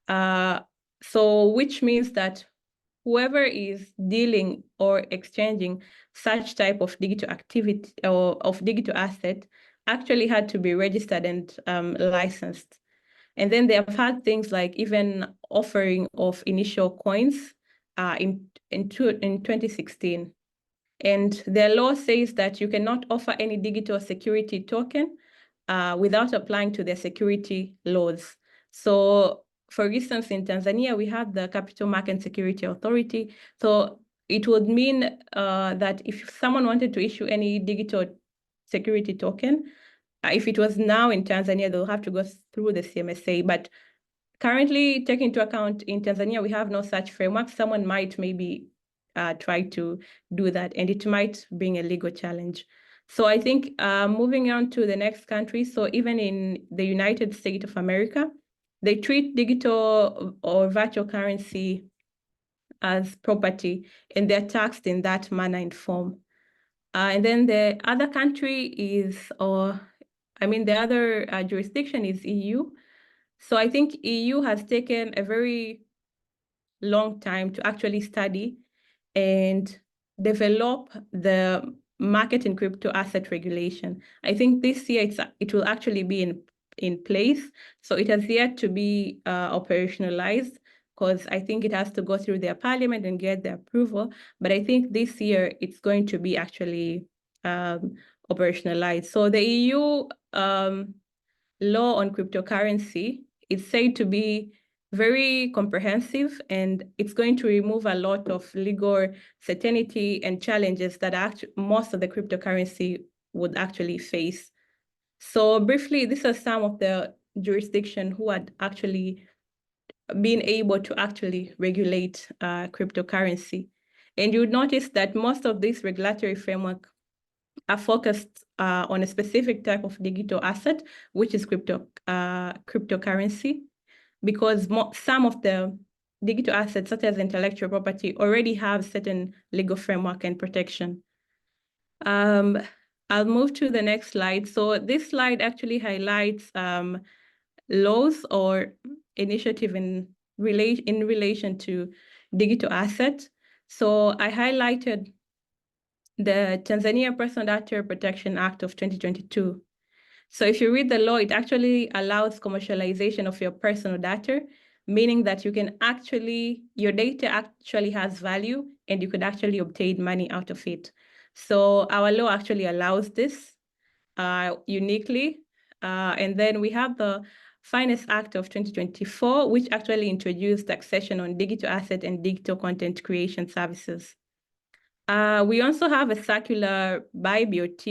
So which means that whoever is dealing or exchanging such type of digital activity or of digital asset actually had to be registered and licensed. And then they have had things like even offering of initial coins in 2016. And their law says that you cannot offer any digital security token without applying to their security laws. So for instance, in Tanzania, we have the Capital Market Security Authority. So it would mean that if someone wanted to issue any digital security token, if it was now in Tanzania, they'll have to go through the CMSA. But currently, taking into account in Tanzania, we have no such framework. Someone might maybe try to do that, and it might bring a legal challenge. So I think moving on to the next country, so even in the United States of America, they treat digital or virtual currency as property, and they're taxed in that manner and form. And then the other country is, the other jurisdiction is EU. So I think EU has taken a very long time to actually study and develop the market and crypto asset regulation. I think this year it will actually be in place. So it has yet to be operationalized, because I think it has to go through their parliament and get the approval. But I think this year it's going to be actually operationalized. So the EU law on cryptocurrency is said to be very comprehensive, and it's going to remove a lot of legal certainty and challenges that most of the cryptocurrency would actually face. So briefly, these are some of the jurisdictions who had actually been able to actually regulate cryptocurrency. And you would notice that most of this regulatory framework are focused on a specific type of digital asset, which is cryptocurrency, because some of the digital assets, such as intellectual property, already have certain legal framework and protection. I'll move to the next slide. So this slide actually highlights laws or initiative in relation to digital assets. So I highlighted the Tanzania Personal Data Protection Act of 2022. So if you read the law, it actually allows commercialization of your personal data, meaning that your data actually has value and you could actually obtain money out of it. So our law actually allows this. uniquely. And then we have the Finance Act of 2024, which actually introduced taxation on digital asset and digital content creation services. We also have a circular by BOT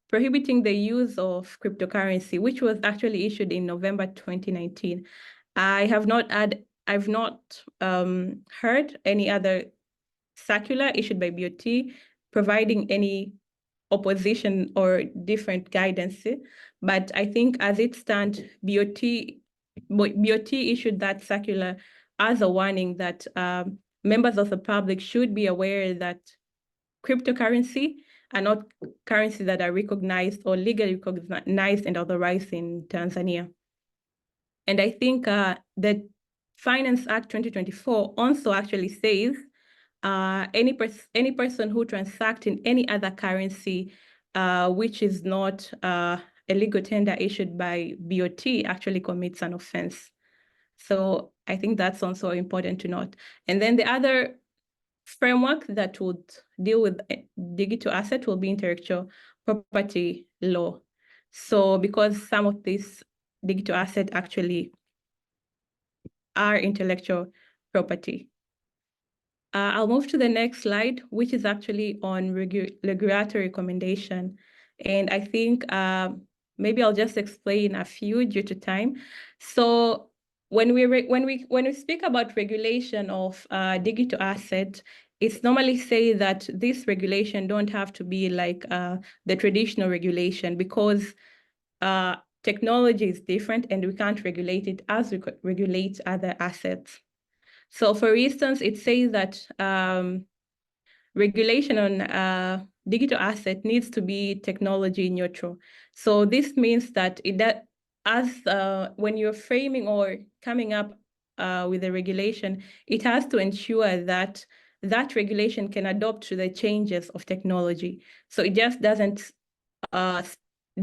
prohibiting the use of cryptocurrency, which was actually issued in November 2019. I've not heard any other circular issued by BOT providing any opposition or different guidance, but I think as it stands, BOT issued that circular as a warning that members of the public should be aware that cryptocurrency are not currencies that are recognized or legally recognized and authorized in Tanzania. And I think the Finance Act 2024 also actually says any person who transacts in any other currency which is not a legal tender issued by BOT actually commits an offense. So I think that's also important to note. And then the other framework that would deal with digital asset will be intellectual property law. So because some of these digital assets actually are intellectual property. I'll move to the next slide, which is actually on regulatory recommendation. And I think maybe I'll just explain a few due to time. So when we speak about regulation of digital asset, it's normally say that this regulation don't have to be like the traditional regulation because technology is different and we can't regulate it as we regulate other assets. So for instance, it says that regulation on digital asset needs to be technology neutral. So this means that when you're framing or coming up with a regulation, it has to ensure that that regulation can adapt to the changes of technology. So it just doesn't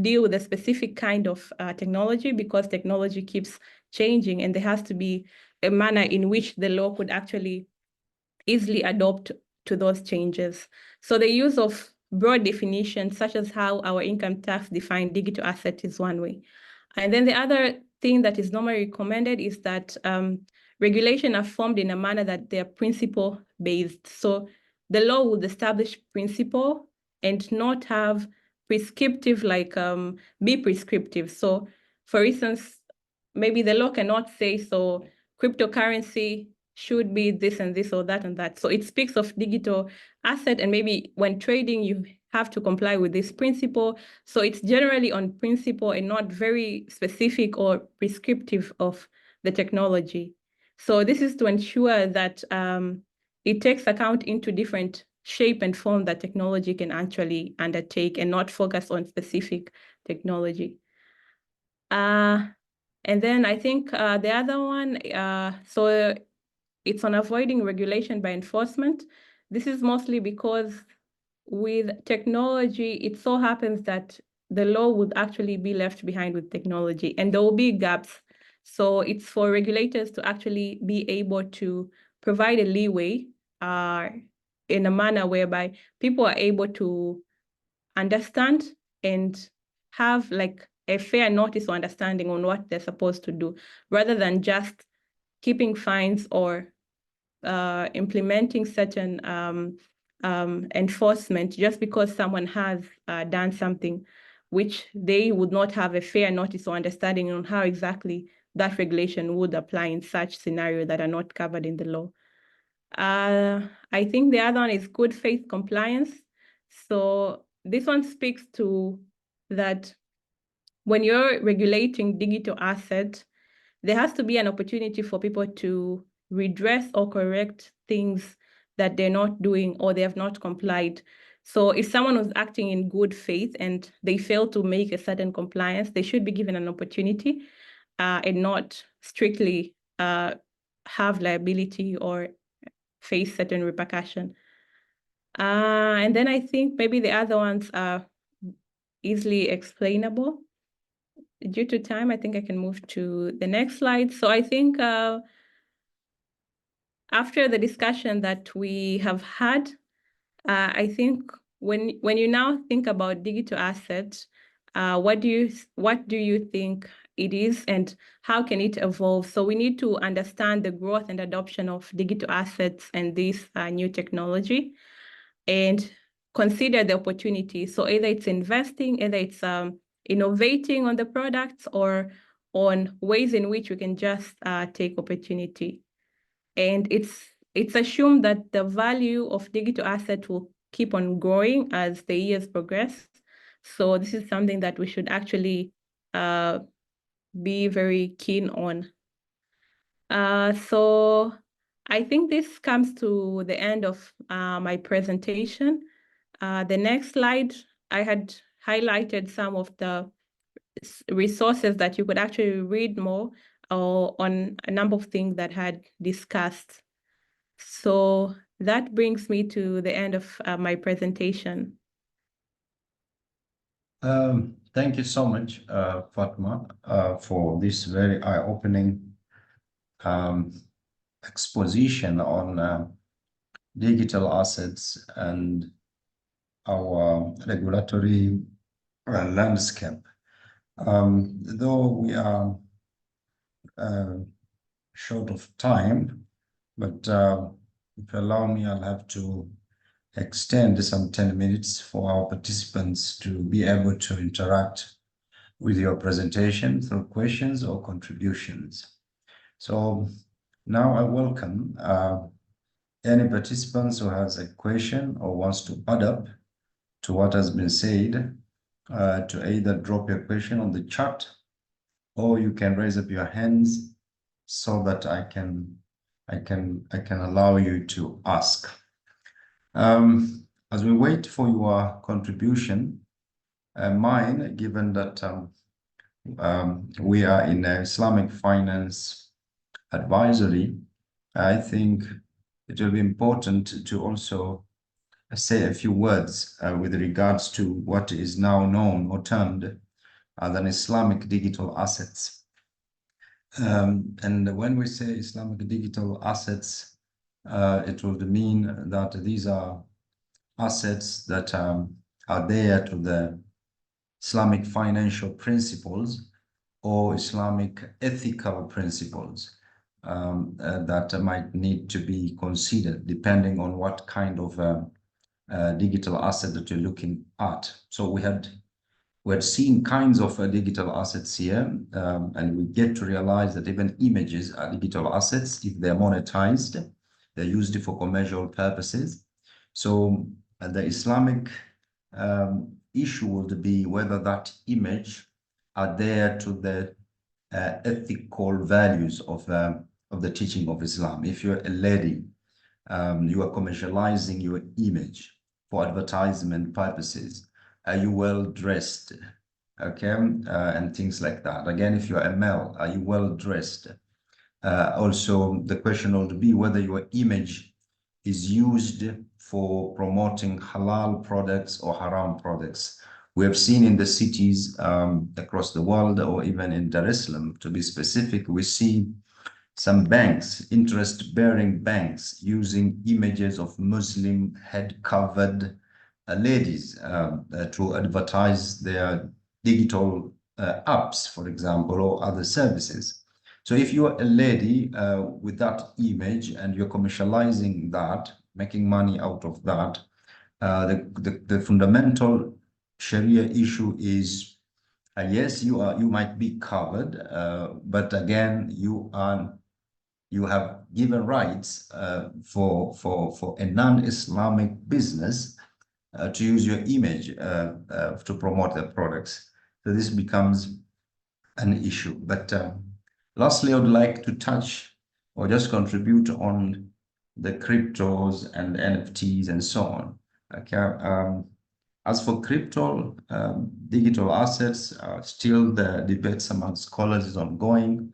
deal with a specific kind of technology because technology keeps changing and there has to be a manner in which the law could actually easily adopt to those changes. So the use of broad definitions, such as how our income tax defines digital asset, is one way. And then the other thing that is normally recommended is that regulations are formed in a manner that they are principle-based. So the law would establish principle and not have prescriptive, be prescriptive. So for instance, maybe the law cannot say, so cryptocurrency should be this and this or that and that. So it speaks of digital asset, and maybe when trading, you have to comply with this principle. So it's generally on principle and not very specific or prescriptive of the technology. So this is to ensure that it takes account into different shape and form that technology can actually undertake and not focus on specific technology. And then I think the other one, so it's on avoiding regulation by enforcement. This is mostly because with technology, it so happens that the law would actually be left behind with technology and there will be gaps. So it's for regulators to actually be able to provide a leeway in a manner whereby people are able to understand and have like a fair notice or understanding on what they're supposed to do, rather than just keeping fines or implementing certain enforcement just because someone has done something which they would not have a fair notice or understanding on how exactly that regulation would apply in such scenarios that are not covered in the law. I think the other one is good faith compliance. So this one speaks to that when you're regulating digital assets, there has to be an opportunity for people to redress or correct things that they're not doing or they have not complied. So if someone was acting in good faith and they fail to make a certain compliance, they should be given an opportunity and not strictly have liability or face certain repercussion. And then I think maybe the other ones are easily explainable. Due to time, I think I can move to the next slide. So I think after the discussion that we have had, I think when you now think about digital assets, what do you think it is, and how can it evolve? So we need to understand the growth and adoption of digital assets and this new technology, and consider the opportunity. So either it's investing, either it's innovating on the products, or on ways in which we can just take opportunity. And it's assumed that the value of digital asset will keep on growing as the years progress. So this is something that we should actually be very keen on. So I think this comes to the end of my presentation. The next slide, I had highlighted some of the resources that you could actually read more on a number of things that I had discussed. So that brings me to the end of my presentation. Thank you so much, Fatma, for this very eye-opening exposition on digital assets and our regulatory landscape. Though we are short of time, but if you allow me, I'll have to extend some 10 minutes for our participants to be able to interact with your presentation through questions or contributions. So now I welcome any participants who has a question or wants to add up to what has been said, to either drop your question on the chat, or you can raise up your hands so that I can allow you to ask. As we wait for your contribution, mine, given that we are in Islamic finance advisory, I think it will be important to also say a few words with regards to what is now known or termed as an Islamic digital assets. And when we say Islamic digital assets, it would mean that these are assets that are there to the Islamic financial principles or Islamic ethical principles that might need to be considered depending on what kind of digital asset that you're looking at. So we had seen kinds of digital assets here, and we get to realize that even images are digital assets if they're monetized. They're used for commercial purposes. So the Islamic issue would be whether that image are there to the ethical values of the teaching of Islam. If you're a lady, you are commercializing your image for advertisement purposes. Are you well dressed? Okay, and things like that. Again, if you're a male, are you well dressed? Also, the question would be whether your image is used for promoting halal products or haram products. We have seen in the cities across the world, or even in Dar es Salaam, to be specific, we see some banks, interest-bearing banks, using images of Muslim head-covered ladies to advertise their digital apps, for example, or other services. So if you're a lady with that image and you're commercializing that, making money out of that, the fundamental Sharia issue is, yes, you might be covered, but again, you have given rights for a non-Islamic business to use your image to promote their products. So this becomes an issue. But lastly, I would like to touch or just contribute on the cryptos and NFTs and so on. Okay. As for crypto, digital assets, still the debates among scholars is ongoing.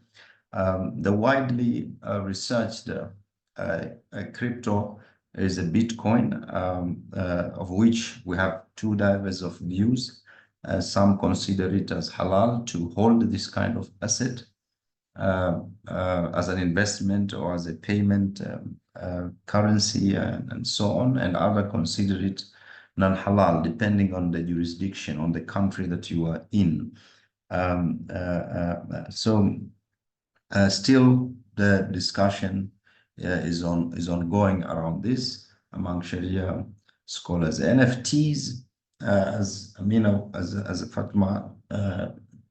The widely researched crypto is a Bitcoin, of which we have two diverse of views. Some consider it as halal to hold this kind of asset as an investment or as a payment currency and so on, and others consider it non-halal, depending on the jurisdiction, on the country that you are in. Still, the discussion is ongoing around this among Sharia scholars. NFTs, as Amina, as Fatma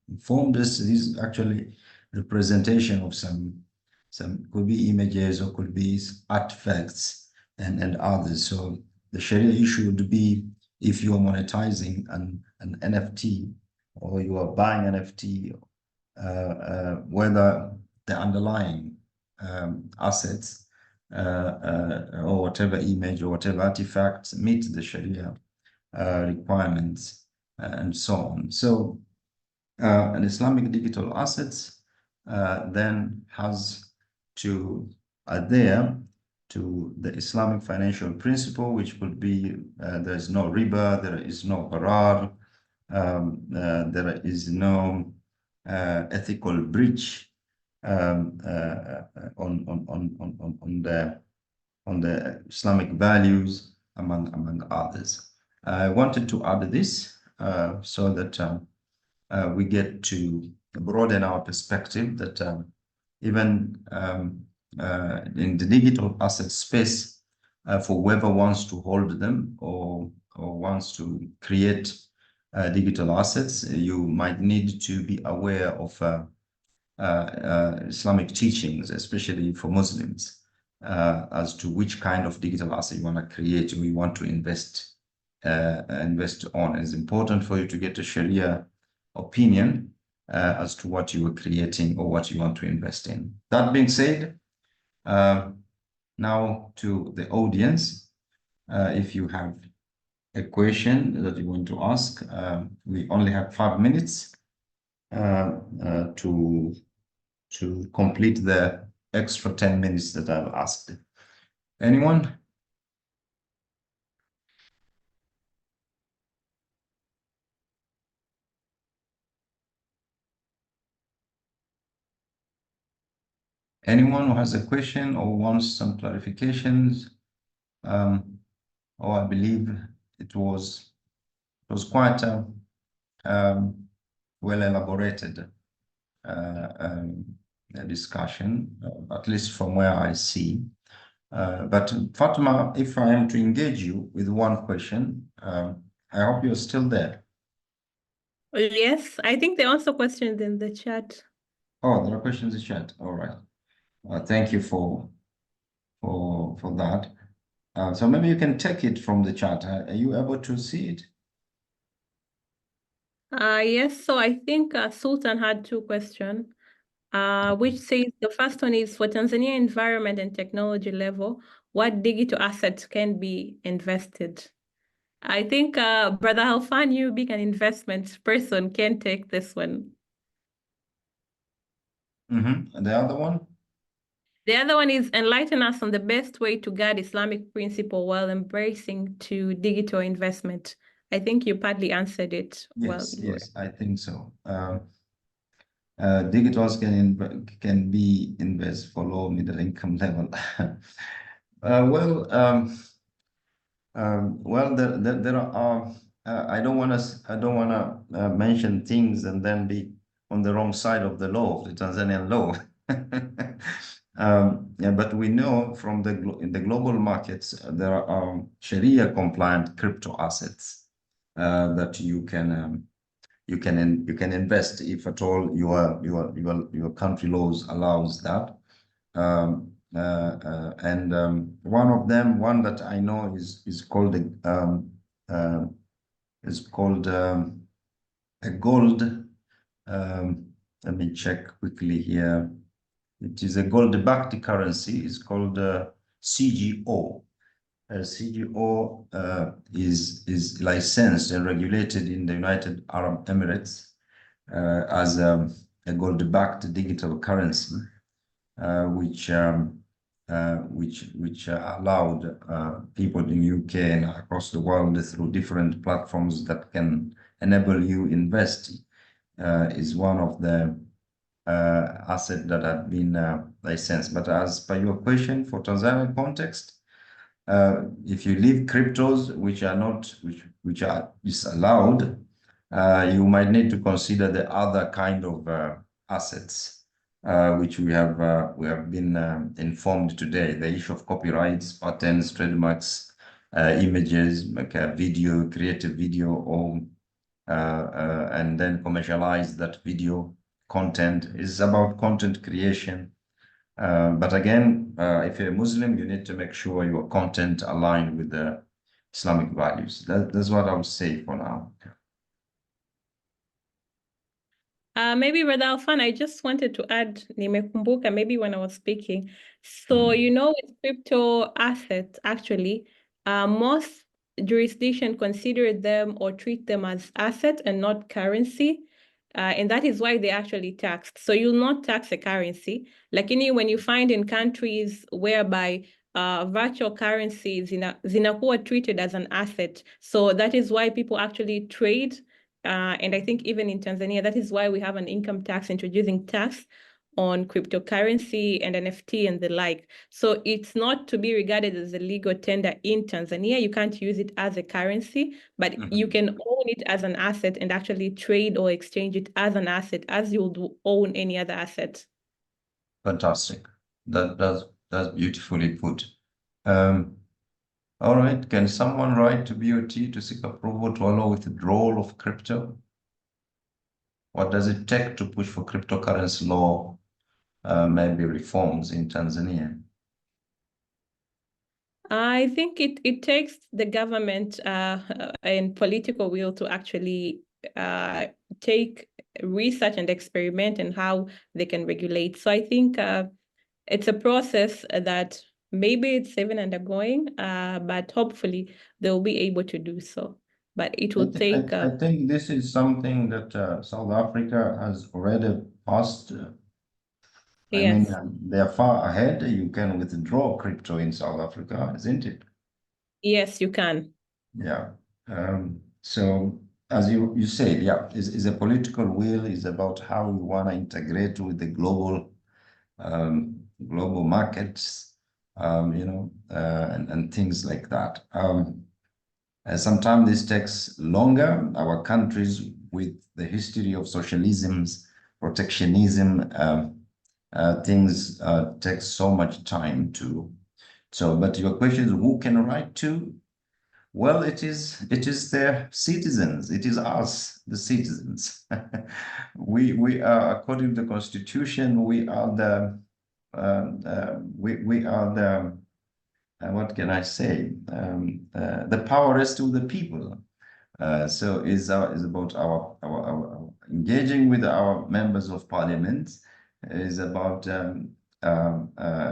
informed us, is actually representation of some could be images or could be artifacts and others. So the Sharia issue would be if you are monetizing an NFT or you are buying NFT, whether the underlying assets or whatever image or whatever artifacts meet the Sharia requirements and so on. So an Islamic digital assets then has to adhere to the Islamic financial principle, which would be there is no riba, there is no qarar, there is no ethical breach on the Islamic values, among others. I wanted to add this so that we get to broaden our perspective that even in the digital asset space, for whoever wants to hold them or wants to create digital assets, you might need to be aware of Islamic teachings, especially for Muslims, as to which kind of digital asset you want to create or you want to invest on. It's important for you to get a Sharia opinion as to what you are creating or what you want to invest in. That being said, now to the audience, if you have a question that you want to ask, we only have 5 minutes to complete the extra 10 minutes that I've asked. Anyone? Anyone who has a question or wants some clarifications? I believe it was quite well elaborated discussion, at least from where I see. But Fatma, if I am to engage you with one question, I hope you're still there. Yes, I think there are also questions in the chat. Oh, there are questions in the chat. All right. Thank you for that. So maybe you can take it from the chat. Are you able to see it? Yes, so I think Sultan had 2 questions, which says the first one is for Tanzania environment and technology level, what digital assets can be invested? I think Brother Halfan, you being an investment person, can take this one. And the other one? The other one is enlighten us on the best way to guard Islamic principle while embracing to digital investment. I think you partly answered it. Yes, I think so. Digitals can be invest for low middle income level. Well, there are. I don't want to mention things and then be on the wrong side of the law, of the Tanzanian law. Yeah, but we know from in the global markets there are Sharia compliant crypto assets that you can invest if at all your country laws allows that. One that I know is called a gold. Let me check quickly here. It is a gold-backed currency. It's called CGO. CGO is licensed and regulated in the United Arab Emirates as a gold-backed digital currency, which allowed people in UK and across the world through different platforms that can enable you invest. Is one of the assets that have been licensed. But as per your question, for Tanzanian context, if you leave cryptos, which are not, which are disallowed, you might need to consider the other kind of assets, which we have been informed today. The issue of copyrights, patents, trademarks, images, like a video, create a video, or and then commercialize that video content. Is about content creation. But again, if you're a Muslim, you need to make sure your content aligned with the Islamic values. That's what I would say for now. Maybe Brother Alfan, I just wanted to add, nimekumbuka maybe when I was speaking. So, you know, with crypto assets, actually, most jurisdictions consider them or treat them as asset and not currency. And that is why they actually taxed. So you'll not tax a currency. Lakini when you find in countries whereby virtual currencies zinakuwa treated as an asset. So that is why people actually trade. And I think even in Tanzania, that is why we have an income tax, introducing tax on cryptocurrency and NFT and the like. So it's not to be regarded as a legal tender in Tanzania. You can't use it as a currency, but you can own it as an asset and actually trade or exchange it as an asset, as you would own any other asset. Fantastic. That's beautifully put. All right, can someone write to BOT to seek approval to allow withdrawal of crypto? What does it take to push for cryptocurrency law, maybe reforms in Tanzania? I think it takes the government and political will to actually take research and experiment in how they can regulate. So I think it's a process that maybe it's even undergoing, but hopefully they'll be able to do so. But it will take. I think this is something that South Africa has already passed. Yes. I mean, they are far ahead. You can withdraw crypto in South Africa, isn't it? Yes, you can. Yeah. So as you said, yeah, is a political will, is about how we want to integrate with the global global markets, you know, and things like that. Sometimes this takes longer. Our countries with the history of socialisms, protectionism, things take so much time to. So, but your question is, who can write to? Well, it is the citizens. It is us, the citizens. we are, according to the Constitution, we are the we are the what can I say? The power rests with the people. So is about our engaging with our members of parliament, is about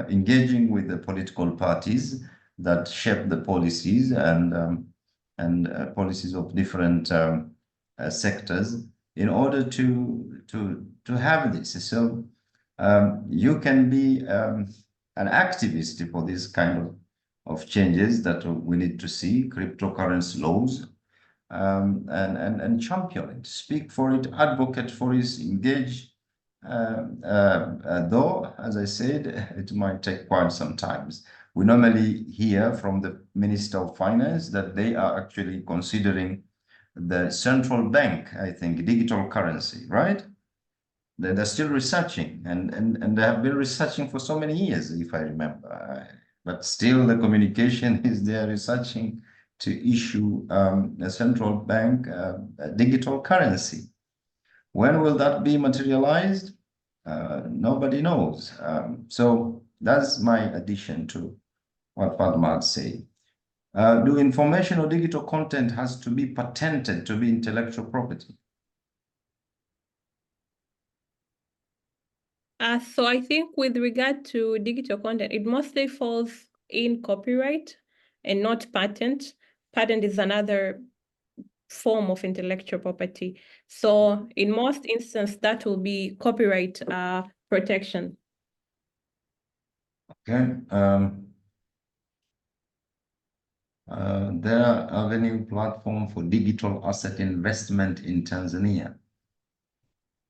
engaging with the political parties that shape the policies and policies of different sectors in order to have this. So you can be an activist for this kind of changes that we need to see, cryptocurrency laws, and champion it, speak for it, advocate for it, engage. Though, as I said, it might take quite some time. We normally hear from the Minister of Finance that they are actually considering the central bank, I think, digital currency, right? They're still researching, and they have been researching for so many years, if I remember. But still, the communication is they're researching to issue a central bank a digital currency. When will that be materialized? Nobody knows. So that's my addition to what Padma said. Do information or digital content has to be patented to be intellectual property? So I think with regard to digital content, it mostly falls in copyright and not patent. Patent is another form of intellectual property. So in most instances, that will be copyright protection. Okay. There are avenue platform for digital asset investment in Tanzania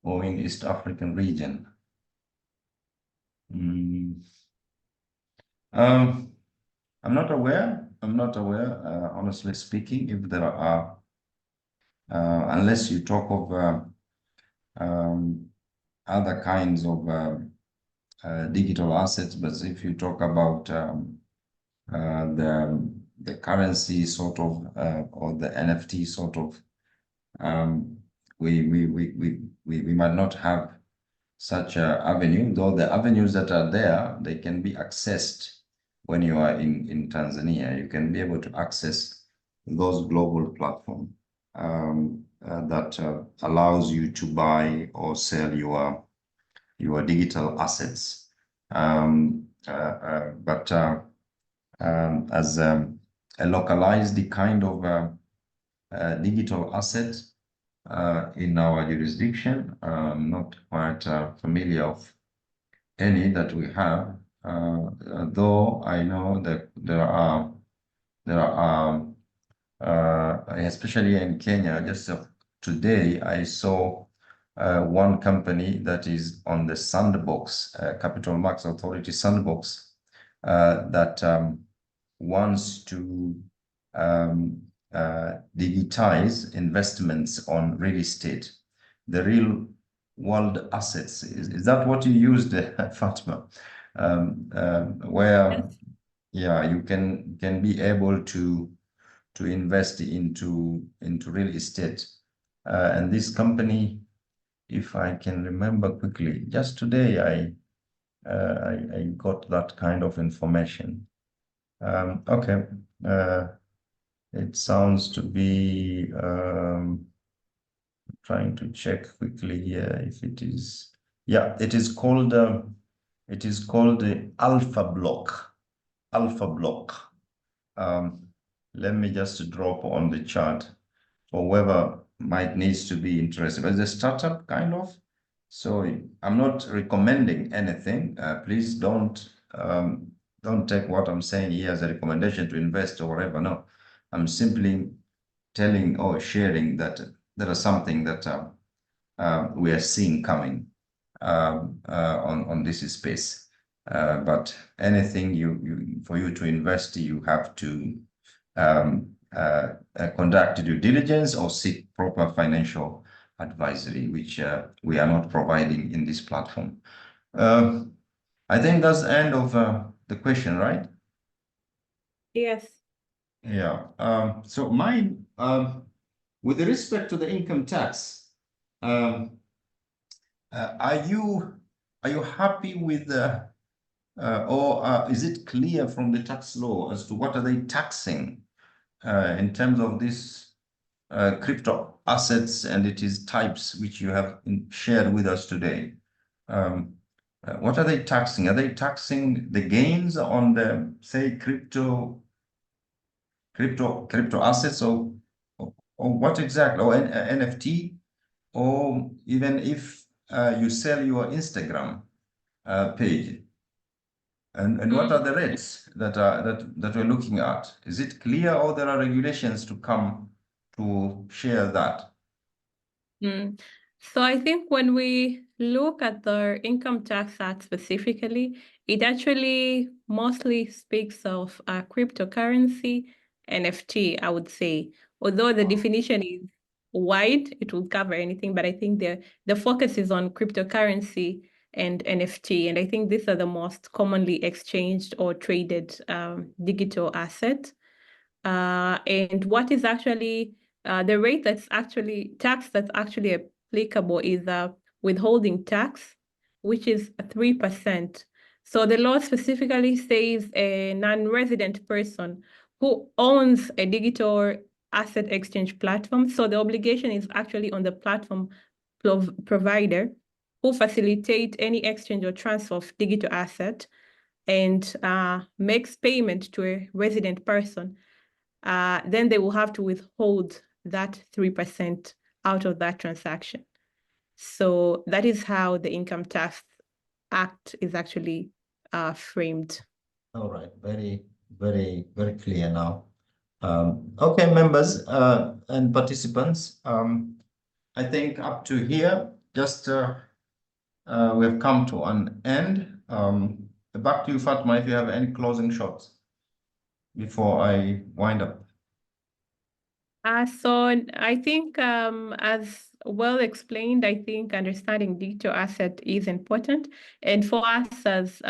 or in East African region. I'm not aware. I'm not aware, honestly speaking, if there are, unless you talk of other kinds of digital assets, but if you talk about the currency sort of or the NFT sort of, we might not have such a avenue, though the avenues that are there, they can be accessed when you are in Tanzania. You can be able to access those global platforms that allows you to buy or sell your digital assets. But as a localized kind of digital asset in our jurisdiction, not quite familiar of any that we have, though I know that there are especially in Kenya. Just today I saw one company that is on the Sandbox, Capital Markets Authority Sandbox, that wants to digitize investments on real estate, the real world assets. Is that what you used, Fatma? Where, Yes. yeah, you can be able to invest into real estate, and this company, if I can remember quickly, just today I got that kind of information. Okay, it sounds to be trying to check quickly here if it is. Yeah, it is called the Alpha Block. Alpha Block. Let me just drop on the chat for whoever might needs to be interested. But it's a startup kind of. So I'm not recommending anything. Please don't take what I'm saying here as a recommendation to invest or whatever. No, I'm simply telling or sharing that there is something that we are seeing coming on this space. But anything for you to invest, you have to conduct due diligence or seek proper financial advisory, which we are not providing in this platform. I think that's the end of the question, right? Yes. Yeah. So mine, with respect to the income tax, are you happy with the or is it clear from the tax law as to what are they taxing in terms of this crypto assets and its types, which you have shared with us today? What are they taxing? Are they taxing the gains on the, say, crypto assets, or what exactly, or NFT, or even if you sell your Instagram page? And what are the rates that we're looking at? Is it clear, or there are regulations to come to share that? So I think when we look at the Income Tax Act specifically, it actually mostly speaks of cryptocurrency, NFT, I would say. Although the definition is wide, it will cover anything, but I think the focus is on cryptocurrency and NFT. And I think these are the most commonly exchanged or traded digital assets. And what is actually the rate that's actually applicable is withholding tax, which is 3%. So the law specifically says a non-resident person who owns a digital asset exchange platform. So the obligation is actually on the platform provider who facilitate any exchange or transfer of digital asset and makes payment to a resident person. Then they will have to withhold that 3% out of that transaction. So that is how the Income Tax Act is actually framed. All right, very, very, very clear now. Okay, members and participants, I think up to here, just we've come to an end. Back to you, Fatma, if you have any closing shots. before I wind up? So I think as well explained, I think understanding digital asset is important. And for us as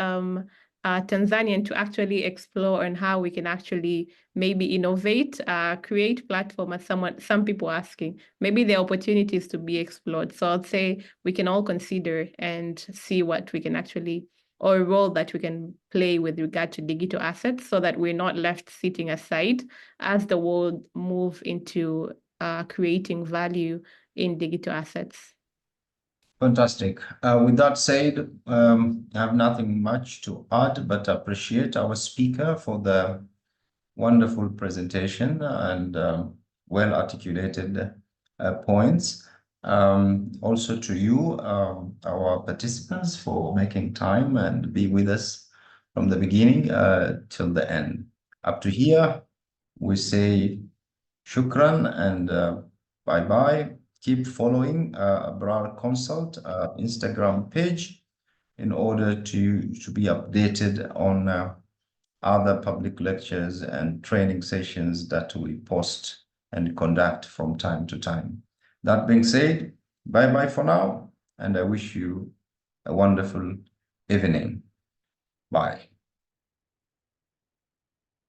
Tanzanian to actually explore on how we can actually maybe innovate, create platform as some people asking, maybe the opportunities to be explored. So I'd say we can all consider and see what we can actually or a role that we can play with regard to digital assets so that we're not left sitting aside as the world move into creating value in digital assets. Fantastic. With that said, I have nothing much to add, but appreciate our speaker for the wonderful presentation and well-articulated points. Also to you, our participants, for making time and be with us from the beginning till the end. Up to here, we say shukran and bye-bye. Keep following Abrar Consult Instagram page in order to be updated on other public lectures and training sessions that we post and conduct from time to time. That being said, bye-bye for now, and I wish you a wonderful evening. Bye.